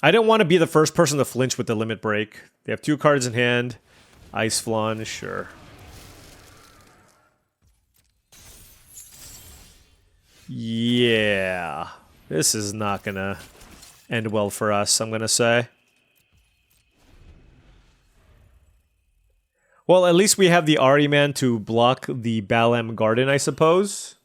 I didn't want to be the first person to flinch with the Limit Break. They have 2 cards in hand. Ice Flan, sure. Yeah. This is not gonna... end well for us, I'm going to say. Well, at least we have the Ahriman to block the Balam Garden, I suppose.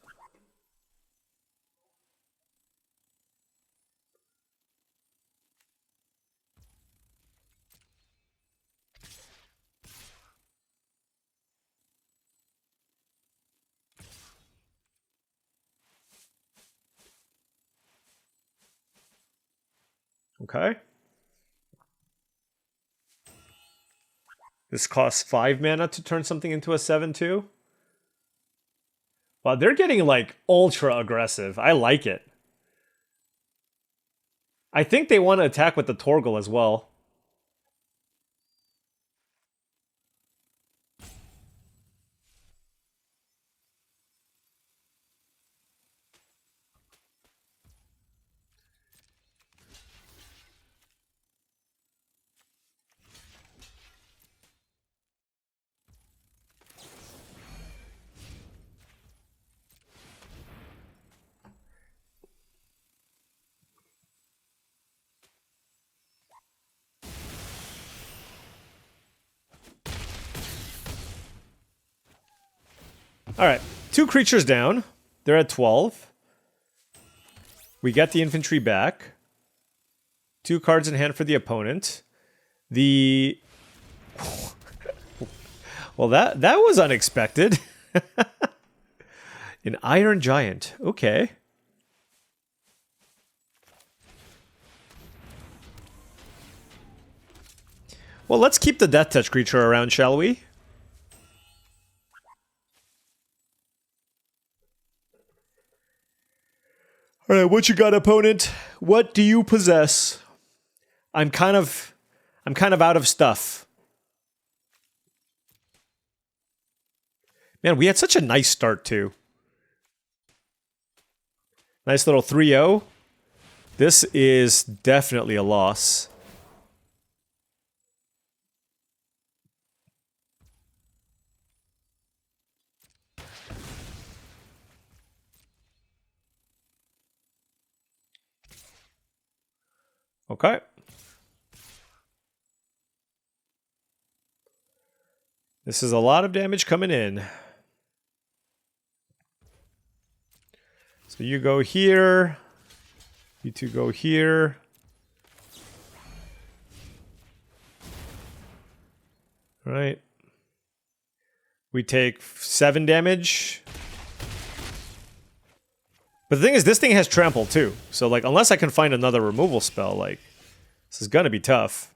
Okay. This costs 5 mana to turn something into a 7/2. Wow, they're getting, like, ultra aggressive. I like it. I think they want to attack with the Torgal as well. Alright, 2 creatures down. They're at 12. We get the infantry back. 2 cards in hand for the opponent. The... well, that was unexpected. An Iron Giant. Okay. Well, let's keep the Death Touch creature around, shall we? Alright, what you got, opponent? What do you possess? I'm kind of out of stuff. Man, we had such a nice start, too. Nice little 3-0. This is definitely a loss. Okay. This is a lot of damage coming in. So you go here. You two go here. All right. We take 7 damage. But the thing is, this thing has trample too. So, like, unless I can find another removal spell, like, this is gonna be tough.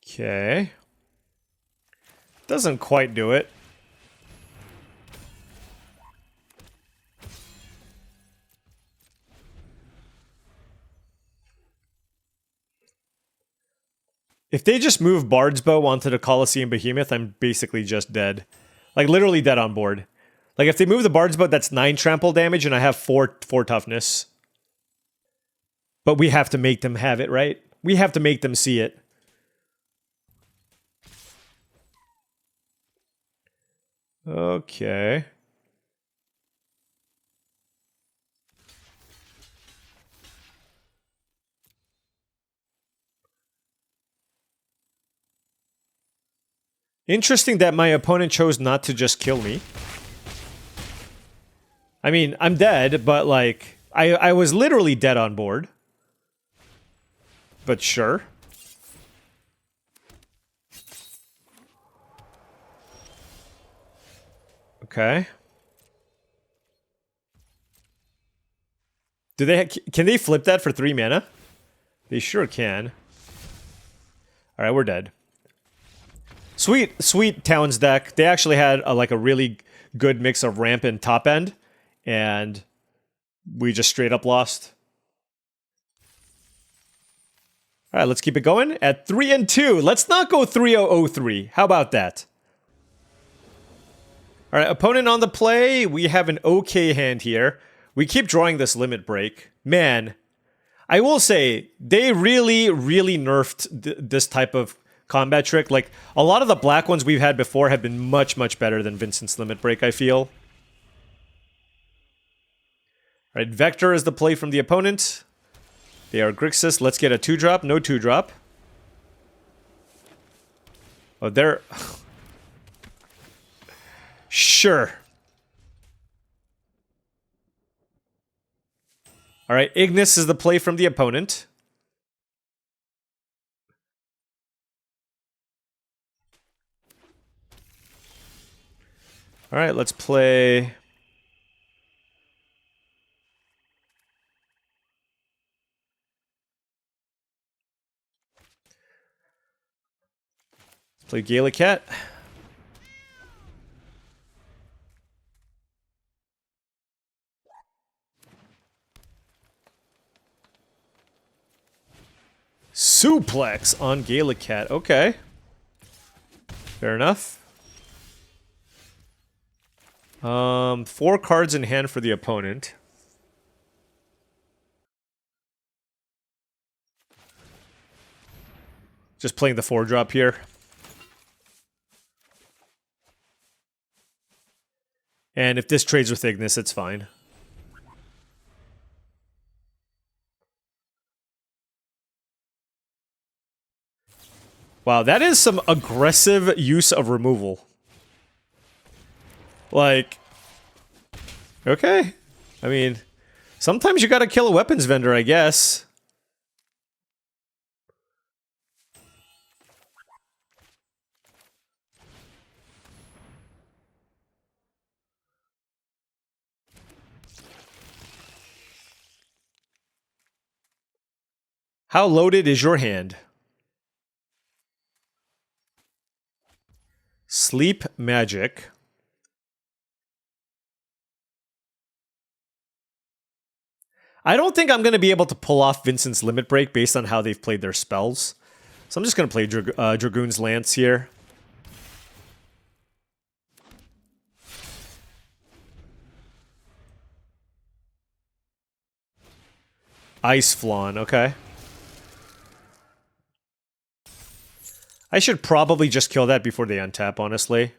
Okay. Doesn't quite do it. If they just move Bard's Bow onto the Colosseum Behemoth, I'm basically just dead. Like, literally dead on board. Like, if they move the Bard's Bow, that's 9 trample damage, and I have 4 toughness. But we have to make them have it, right? We have to make them see it. Okay. Interesting that my opponent chose not to just kill me. I mean, I'm dead, but, like, I was literally dead on board. But sure. Okay. Do they can they flip that for 3 mana? They sure can. All right, we're dead. Sweet Towns deck. They actually had like a really good mix of ramp and top end, and we just straight up lost. All right, let's keep it going at 3-2. Let's not go 3-0-0-3. How about that? All right, opponent on the play. We have an okay hand here. We keep drawing this limit break. Man, I will say, they really, really nerfed this type of combat trick. Like, a lot of the black ones we've had before have been much, much better than Vincent's limit break, I feel. Alright, Vector is the play from the opponent. They are Grixis. Let's get a 2-drop. No 2-drop. Oh, they're... Sure. Alright, Ignis is the play from the opponent. Alright, let's play... Play Galacat. Suplex on Galacat. Okay. Fair enough. 4 cards in hand for the opponent. Just playing the 4-drop here. And if this trades with Ignis, it's fine. Wow, that is some aggressive use of removal. Like, okay. I mean, sometimes you gotta kill a weapons vendor, I guess. How loaded is your hand? Sleep Magic. I don't think I'm going to be able to pull off Vincent's Limit Break based on how they've played their spells. So I'm just going to play Dragoon's Lance here. Ice Flawn, okay. I should probably just kill that before they untap, honestly.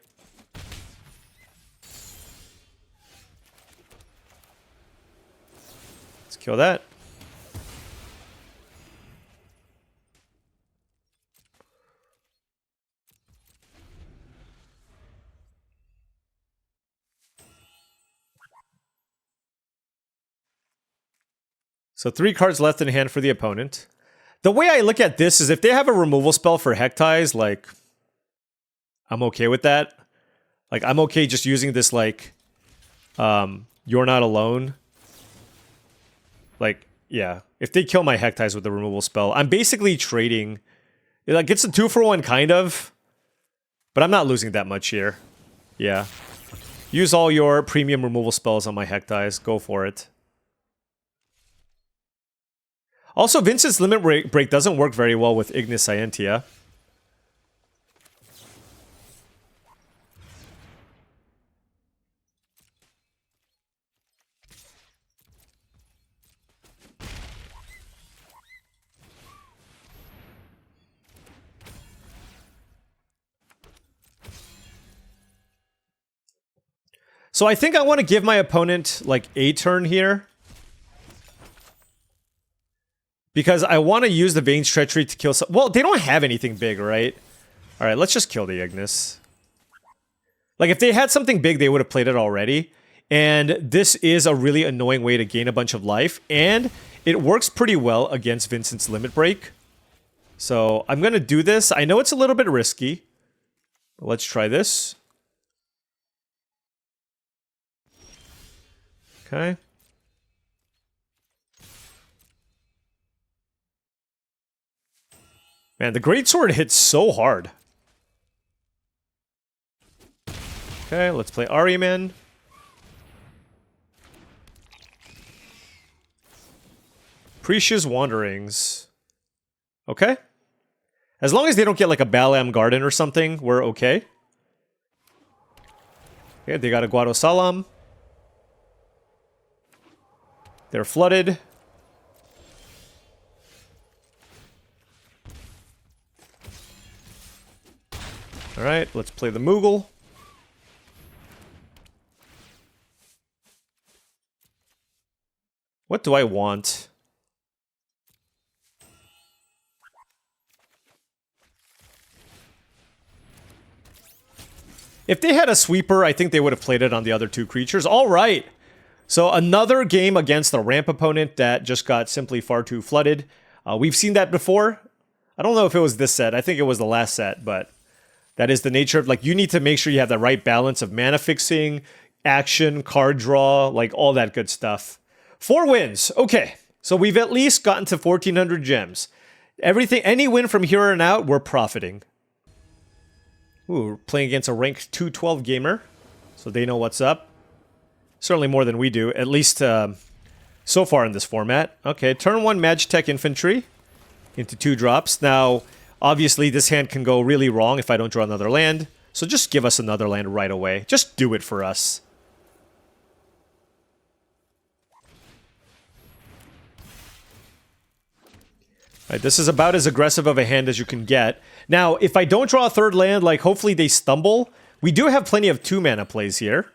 Let's kill that. So 3 cards left in hand for the opponent. The way I look at this is if they have a removal spell for Hectize, like, I'm okay with that. Like, I'm okay just using this, like, You're Not Alone. Like, yeah. If they kill my Hectize with the removal spell, I'm basically trading. Like, it's a 2-for-1 kind of. But I'm not losing that much here. Yeah. Use all your premium removal spells on my Hectize. Go for it. Also, Vincent's Limit Break doesn't work very well with Ignis Scientia. So I think I want to give my opponent, like, a turn here. Because I want to use the Vein's Treachery to kill some... Well, they don't have anything big, right? Alright, let's just kill the Ignis. Like, if they had something big, they would have played it already. And this is a really annoying way to gain a bunch of life. And it works pretty well against Vincent's Limit Break. So, I'm going to do this. I know it's a little bit risky. But let's try this. Okay. Man, the Greatsword hits so hard. Okay, let's play Ahriman. Precious Wanderings. Okay. As long as they don't get like a Balam Garden or something, we're okay. Okay, they got a Guado Salam. They're flooded. Alright, let's play the Moogle. What do I want? If they had a sweeper, I think they would have played it on the other two creatures. All right. So another game against a ramp opponent that just got simply far too flooded. We've seen that before. I don't know if it was this set. I think it was the last set, but that is the nature of, like, you need to make sure you have the right balance of mana fixing, action, card draw, like all that good stuff. 4 wins. Okay. So we've at least gotten to 1,400 gems. Everything, any win from here on out, we're profiting. Ooh, we're playing against a rank 212 gamer, so they know what's up. Certainly more than we do, at least so far in this format. Okay, turn 1 Magitech Infantry into 2 drops. Now, obviously, this hand can go really wrong if I don't draw another land, so just give us another land right away. Just do it for us. Right, this is about as aggressive of a hand as you can get. Now, if I don't draw a third land, like, hopefully they stumble. We do have plenty of 2-mana plays here.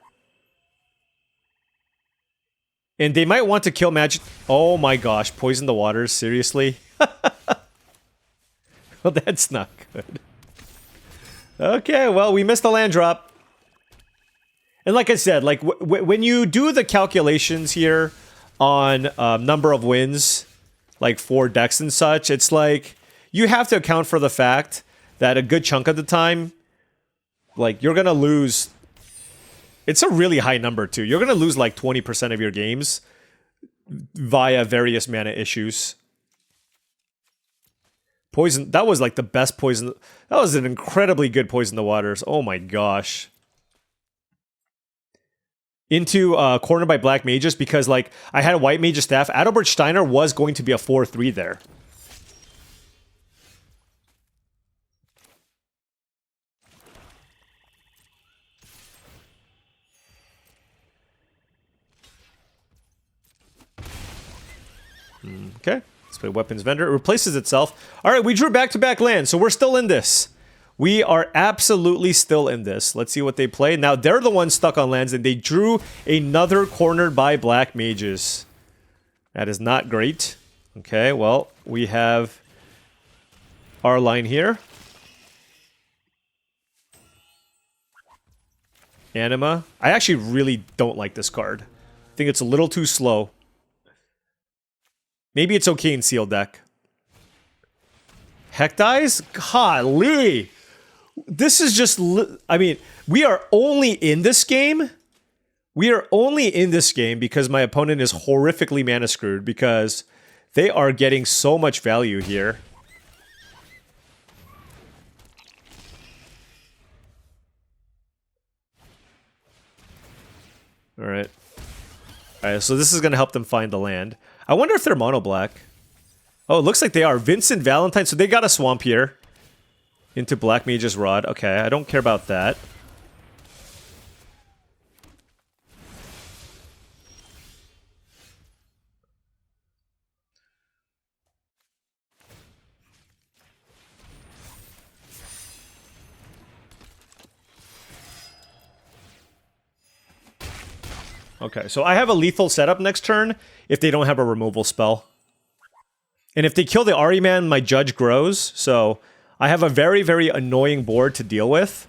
And they might want to kill Magic... Oh my gosh, poison the waters, seriously? Well, that's not good. Okay, well, we missed the land drop. And like I said, like, when you do the calculations here on number of wins, like 4 decks and such, it's like you have to account for the fact that a good chunk of the time, like, you're gonna lose. It's a really high number too. You're gonna lose like 20% of your games via various mana issues. Poison, that was like the best poison. That was an incredibly good poison the waters. Oh my gosh. Into corner by black mages because, like, I had a white mage's staff. Adalbert Steiner was going to be a 4/3 there. Okay, let's play Weapons Vendor. It replaces itself. All right, we drew back-to-back lands, so we're still in this. We are absolutely still in this. Let's see what they play. Now, they're the ones stuck on lands, and they drew another cornered by black mages. That is not great. Okay, well, we have our line here. Anima. I actually really don't like this card. I think it's a little too slow. Maybe it's okay in sealed deck. Heck dies? Golly! This is just... I mean, we are only in this game. We are only in this game because my opponent is horrifically mana screwed because they are getting so much value here. Alright. Alright, so this is going to help them find the land. I wonder if they're mono black. Oh, it looks like they are. Vincent Valentine. So they got a swamp here. Into Black Mage's Rod. Okay, I don't care about that. Okay, so I have a lethal setup next turn if they don't have a removal spell. And if they kill the Ari Man, my judge grows, so I have a very, very annoying board to deal with.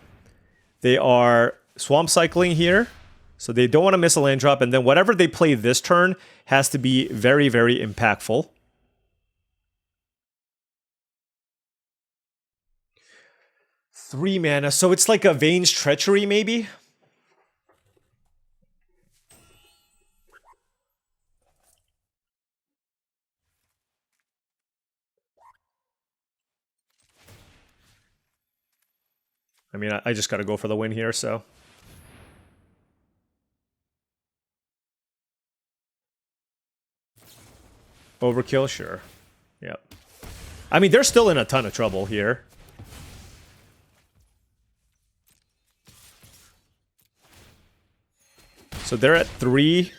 They are swamp cycling here, so they don't want to miss a land drop, and then whatever they play this turn has to be very, very impactful. Three mana, so it's like a Vane's Treachery, maybe? I mean, I just gotta go for the win here, so... Overkill? Sure. Yep. I mean, they're still in a ton of trouble here. So they're at 3.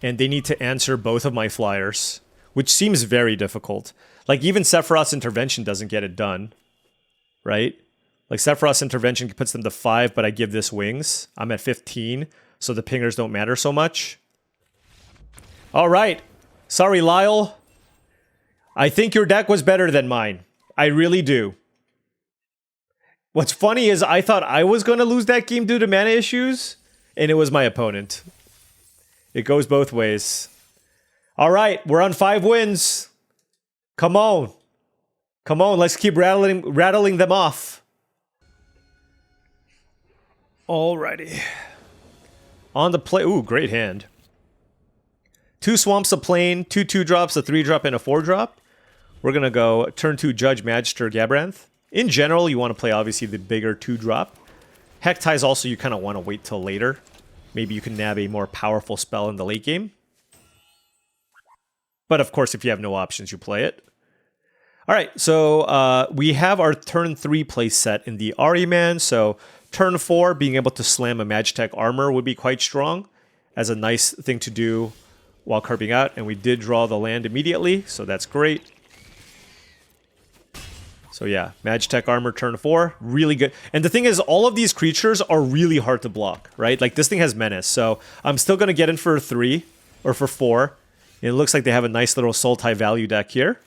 and they need to answer both of my flyers, which seems very difficult. Like, even Sephiroth's Intervention doesn't get it done, right? Like, Sephiroth's Intervention puts them to 5, but I give this wings. I'm at 15, so the pingers don't matter so much. All right. Sorry, Lyle. I think your deck was better than mine. I really do. What's funny is I thought I was going to lose that game due to mana issues, and it was my opponent. It goes both ways. All right, we're on 5 wins. Come on. Come on, let's keep rattling them off. Alrighty. On the play. Ooh, great hand. 2 swamps, a plane, 2 2-drops, a 3-drop, and a 4-drop. We're going to go turn 2 Judge, Magister, Gabranth. In general, you want to play, obviously, the bigger 2-drop. Hectie's also, you kind of want to wait till later. Maybe you can nab a more powerful spell in the late game. But, of course, if you have no options, you play it. All right, so we have our turn 3 play set in the Ahriman. So, turn 4, being able to slam a Magitech Armor would be quite strong as a nice thing to do while carving out. And we did draw the land immediately, so that's great. So yeah, Magitech Armor turn 4, really good. And the thing is, all of these creatures are really hard to block, right? Like, this thing has Menace, so I'm still going to get in for 3, or for 4. And it looks like they have a nice little Sultai value deck here.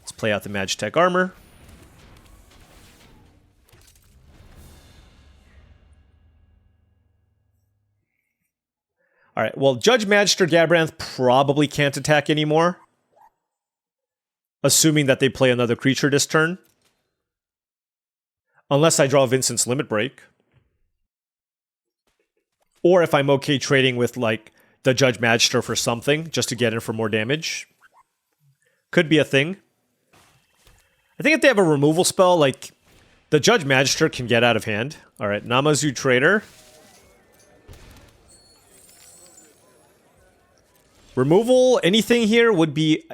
Let's play out the Magitech Armor. All right, well, Judge, Magister, Gabranth probably can't attack anymore. Assuming that they play another creature this turn. Unless I draw Vincent's Limit Break. Or if I'm okay trading with, like, the Judge Magister for something, just to get in for more damage. Could be a thing. I think if they have a removal spell, like, the Judge Magister can get out of hand. All right, Namazu Trader. Removal, anything here would be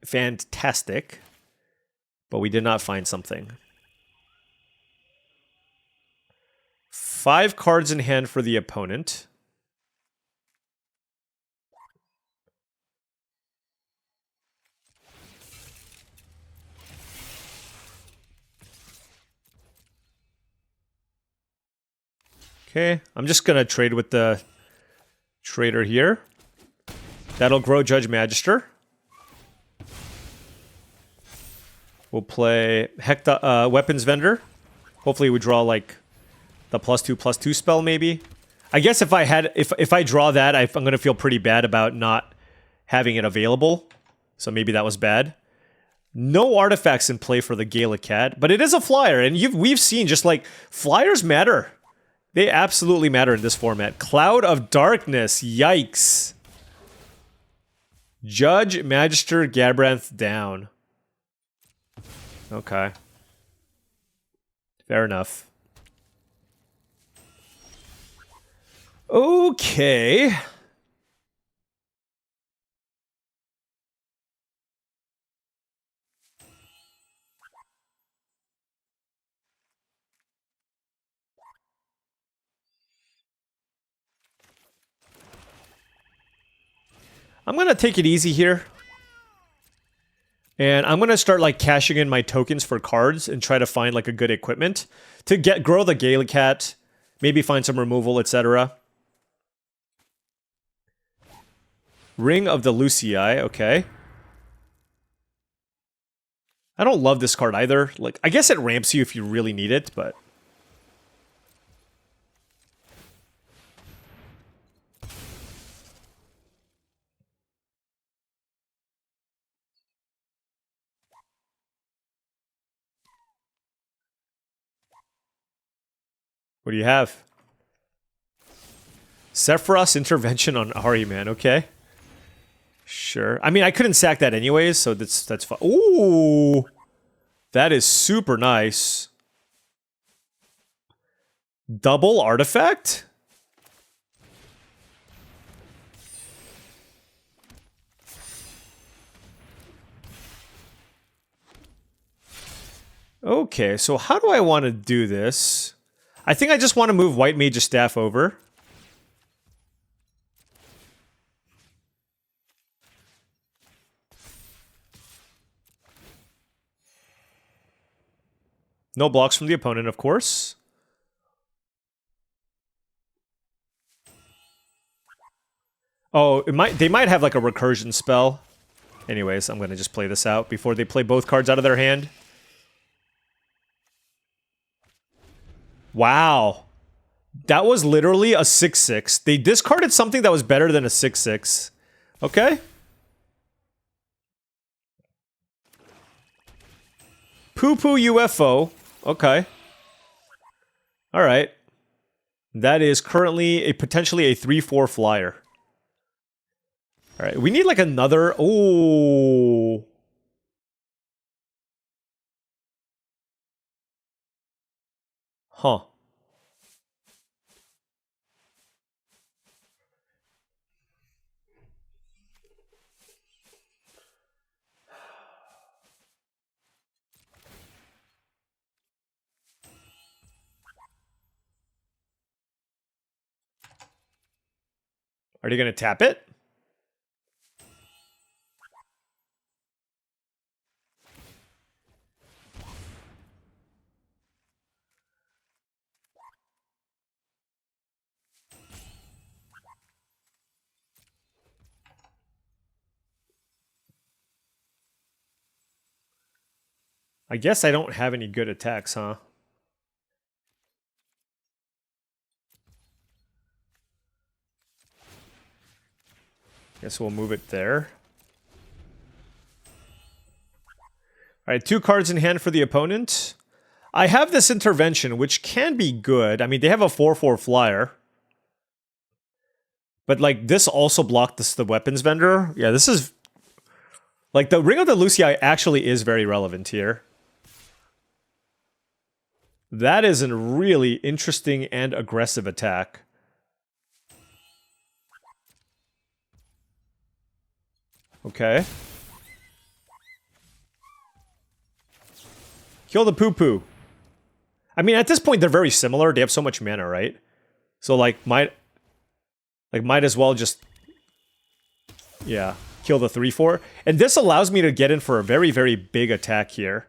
fantastic. But we did not find something. 5 cards in hand for the opponent. Okay, I'm just going to trade with the trader here. That'll grow Judge Magister. We'll play Weapons Vendor. Hopefully we draw like the +2/+2 spell maybe. I guess if I draw that, I'm going to feel pretty bad about not having it available. So maybe that was bad. No artifacts in play for the Gala Cat, but it is a flyer, and we've seen just like flyers matter. They absolutely matter in this format. Cloud of Darkness, yikes. Judge, Magister, Gabranth down. Okay. Fair enough. Okay. I'm going to take it easy here. And I'm going to start like cashing in my tokens for cards and try to find like a good equipment to grow the Gala Cat, maybe find some removal, etc. Ring of the Lucii, okay. I don't love this card either. Like, I guess it ramps you if you really need it, but what do you have? Sephiroth's Intervention on Ahriman, okay. Sure. I mean, I couldn't sack that anyways, so that's fine. Ooh! That is super nice. Double artifact? Okay, so how do I want to do this? I think I just want to move White Mage's Staff over. No blocks from the opponent, of course. Oh, they might have like a recursion spell. Anyways, I'm going to just play this out before they play both cards out of their hand. Wow. That was literally a 6/6. They discarded something that was better than a 6/6. Okay. Poo-poo UFO. Okay. All right. That is currently potentially a 3/4 flyer. All right. We need like another... Oh. Huh. Are you going to tap it? I guess I don't have any good attacks, huh? Guess we'll move it there. All right, 2 cards in hand for the opponent. I have this intervention, which can be good. I mean, they have a 4/4 flyer. But, like, this also blocked the weapons vendor. Yeah, this is... Like, the Ring of the Lucia actually is very relevant here. That is a really interesting and aggressive attack. Okay. Kill the poo-poo. I mean, at this point, they're very similar. They have so much mana, right? So, like, might as well just... Yeah, kill the 3/4. And this allows me to get in for a very, very big attack here.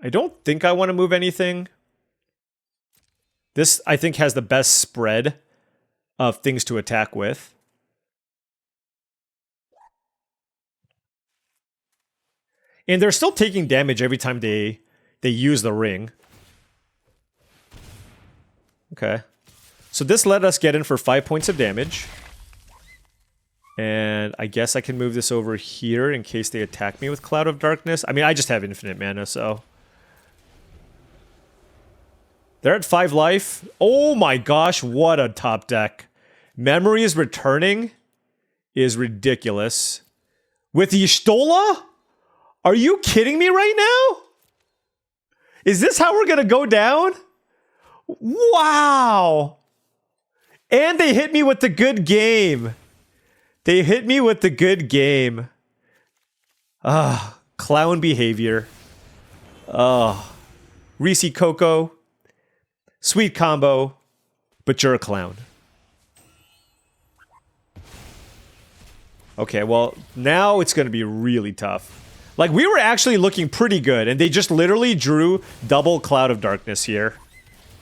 I don't think I want to move anything. This, I think, has the best spread of things to attack with. And they're still taking damage every time they use the ring. Okay. So this let us get in for 5 points of damage. And I guess I can move this over here in case they attack me with Cloud of Darkness. I mean, I just have infinite mana, so... They're at 5 life. Oh my gosh, what a top deck. Memories returning is ridiculous. With Y'shtola? Are you kidding me right now? Is this how we're going to go down? Wow. And they hit me with the good game. They hit me with the good game. Clown behavior. Reese Coco. Sweet combo, but you're a clown. Okay, well, now it's going to be really tough. Like, we were actually looking pretty good, and they just literally drew double Cloud of Darkness here.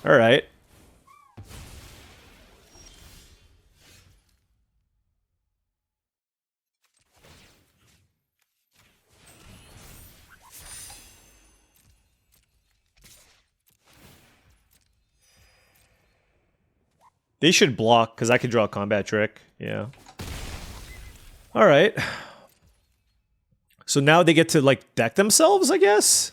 All right. They should block, because I can draw a combat trick. Yeah. Alright. So now they get to, like, deck themselves, I guess?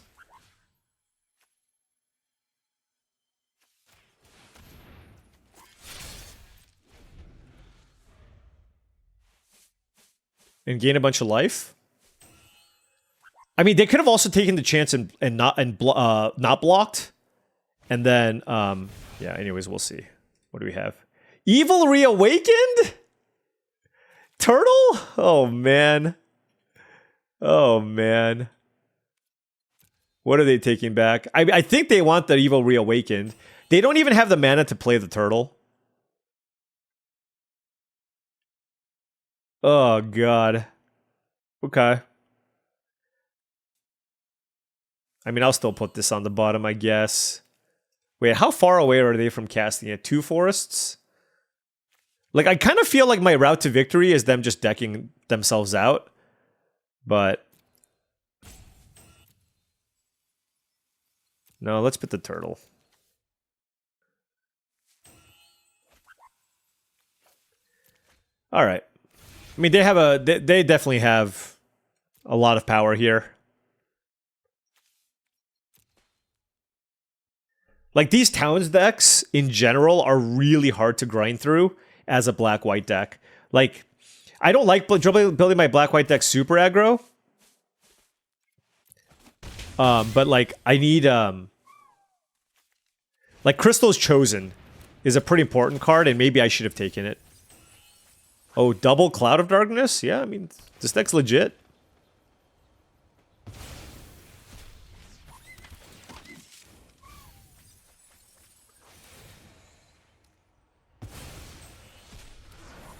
And gain a bunch of life? I mean, they could have also taken the chance and not blocked. And then, yeah, anyways, we'll see. What do we have? Evil Reawakened? Turtle? Oh, man. Oh, man. What are they taking back? I think they want the Evil Reawakened. They don't even have the mana to play the turtle. Oh, God. Okay. I mean, I'll still put this on the bottom, I guess. Wait, how far away are they from casting it? 2 forests? Like, I kind of feel like my route to victory is them just decking themselves out. But... no, let's put the turtle. All right. I mean, they definitely have a lot of power here. Like, these Towns decks, in general, are really hard to grind through as a black-white deck. Like, I don't like building my black-white deck super aggro. But, like, I need... like, Crystal's Chosen is a pretty important card, and maybe I should have taken it. Oh, double Cloud of Darkness? Yeah, I mean, this deck's legit.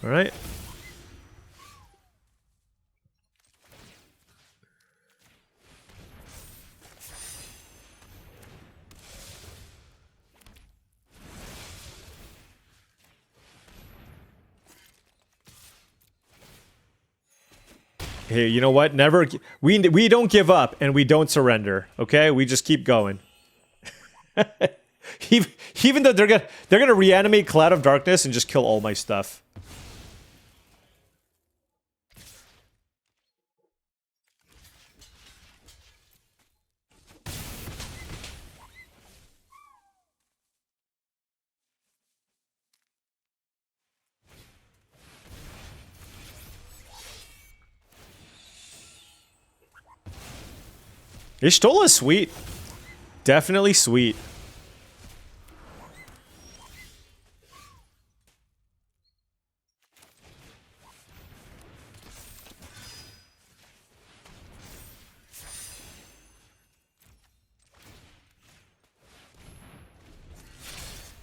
All right. Hey, you know what? Never we don't give up and we don't surrender. Okay, we just keep going. Even though they're gonna reanimate Cloud of Darkness and just kill all my stuff. Y'shtola is sweet. Definitely sweet.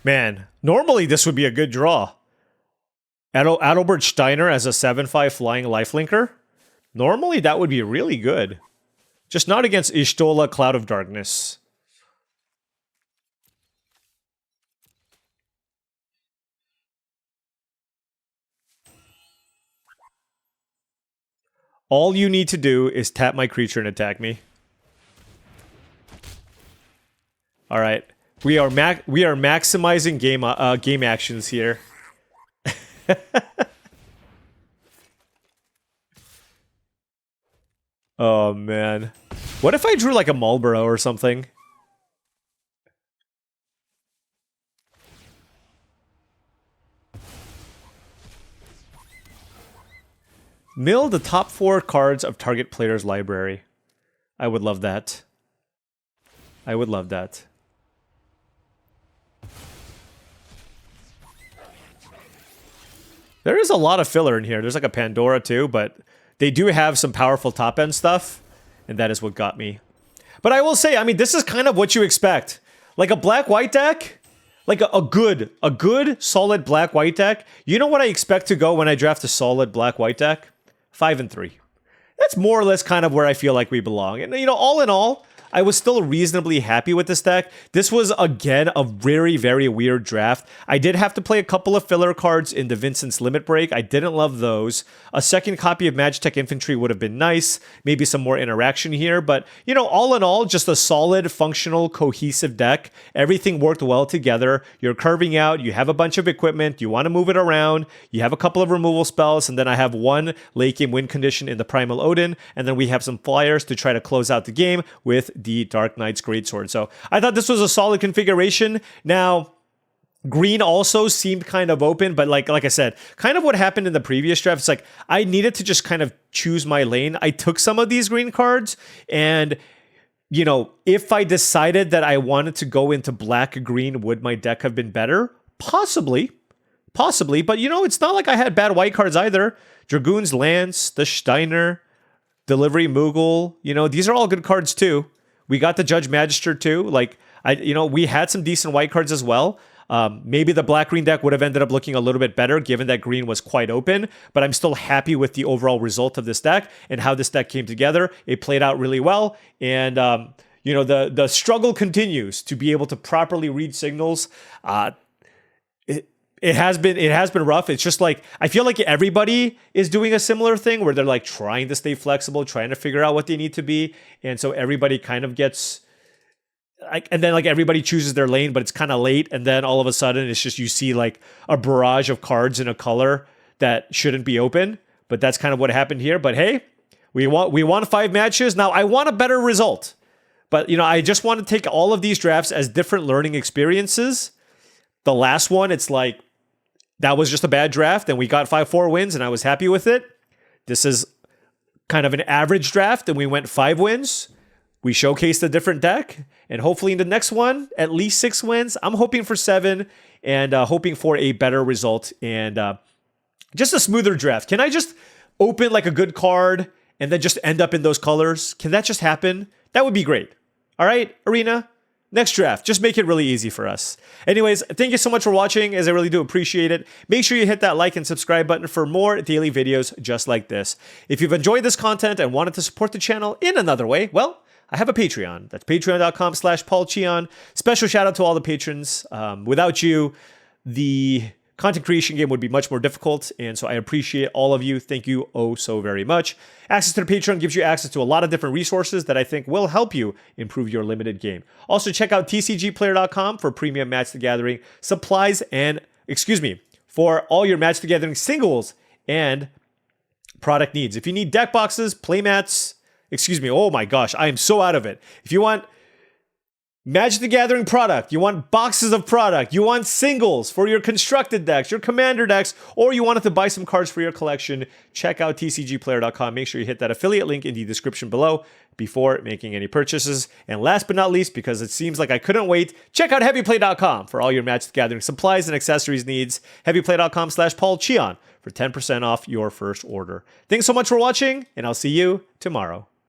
Man, normally this would be a good draw. Adalbert Steiner as a 7/5 flying lifelinker. Normally that would be really good. Just not against Y'shtola Cloud of Darkness. All you need to do is tap my creature and attack me. All right. We are maximizing game actions here. Oh man. What if I drew like a Marlboro or something? Mill the top 4 cards of target player's library. I would love that. I would love that. There is a lot of filler in here. There's like a Pandora too, but they do have some powerful top-end stuff, and that is what got me. But I will say, I mean, this is kind of what you expect. Like a black-white deck, like a good, solid black-white deck. You know what I expect to go when I draft a solid black-white deck? 5 and 3. That's more or less kind of where I feel like we belong. And, you know, all in all, I was still reasonably happy with this deck. This was, again, a very, very weird draft. I did have to play a couple of filler cards in the Vincent's Limit Break. I didn't love those. A second copy of Magitech Infantry would have been nice. Maybe some more interaction here. But, you know, all in all, just a solid, functional, cohesive deck. Everything worked well together. You're curving out. You have a bunch of equipment. You want to move it around. You have a couple of removal spells. And then I have one late game win condition in the Primal Odin. And then we have some flyers to try to close out the game with the Dark Knight's Greatsword. So I thought this was a solid configuration. Now, green also seemed kind of open, but like I said, kind of what happened in the previous draft, it's like I needed to just kind of choose my lane. I took some of these green cards, and you know, if I decided that I wanted to go into black-green, would my deck have been better? Possibly. Possibly, but you know, it's not like I had bad white cards either. Dragoon's Lance, the Steiner, Delivery Moogle, you know, these are all good cards too. We got the Judge Magister too. Like, we had some decent white cards as well. Maybe the black-green deck would have ended up looking a little bit better given that green was quite open, but I'm still happy with the overall result of this deck and how this deck came together. It played out really well, and the struggle continues to be able to properly read signals. It has been rough. It's just like, I feel like everybody is doing a similar thing where they're like trying to stay flexible, trying to figure out what they need to be. And so everybody kind of gets like, and then like everybody chooses their lane, but it's kind of late. And then all of a sudden it's just, you see like a barrage of cards in a color that shouldn't be open. But that's kind of what happened here. But hey, we won 5 matches. Now I want a better result, but I just want to take all of these drafts as different learning experiences. The last one, it's like, that was just a bad draft, and we got 5-4 wins, and I was happy with it. This is kind of an average draft, and we went 5 wins. We showcased a different deck, and hopefully in the next one, at least 6 wins. I'm hoping for 7, and hoping for a better result, and just a smoother draft. Can I just open like a good card, and then just end up in those colors? Can that just happen? That would be great. All right, Arena? Next draft, just make it really easy for us. Anyways, thank you so much for watching, as I really do appreciate it. Make sure you hit that like and subscribe button for more daily videos just like this. If you've enjoyed this content and wanted to support the channel in another way, well, I have a Patreon. That's patreon.com/paulcheon. Special shout out to all the patrons. Without you, the content creation game would be much more difficult, and so I appreciate all of you. Thank you oh so very much. Access to the Patreon gives you access to a lot of different resources that I think will help you improve your limited game. Also, check out TCGplayer.com for premium Match the Gathering supplies and, for all your Match the Gathering singles and product needs. If you need deck boxes, playmats, oh my gosh, I am so out of it. If you want Magic the Gathering product, you want boxes of product, you want singles for your constructed decks, your commander decks, or you wanted to buy some cards for your collection, check out tcgplayer.com. Make sure you hit that affiliate link in the description below before making any purchases. And last but not least, because it seems like I couldn't wait, check out heavyplay.com for all your Magic the Gathering supplies and accessories needs. heavyplay.com/paulcheon for 10% off your first order. Thanks so much for watching, and I'll see you tomorrow.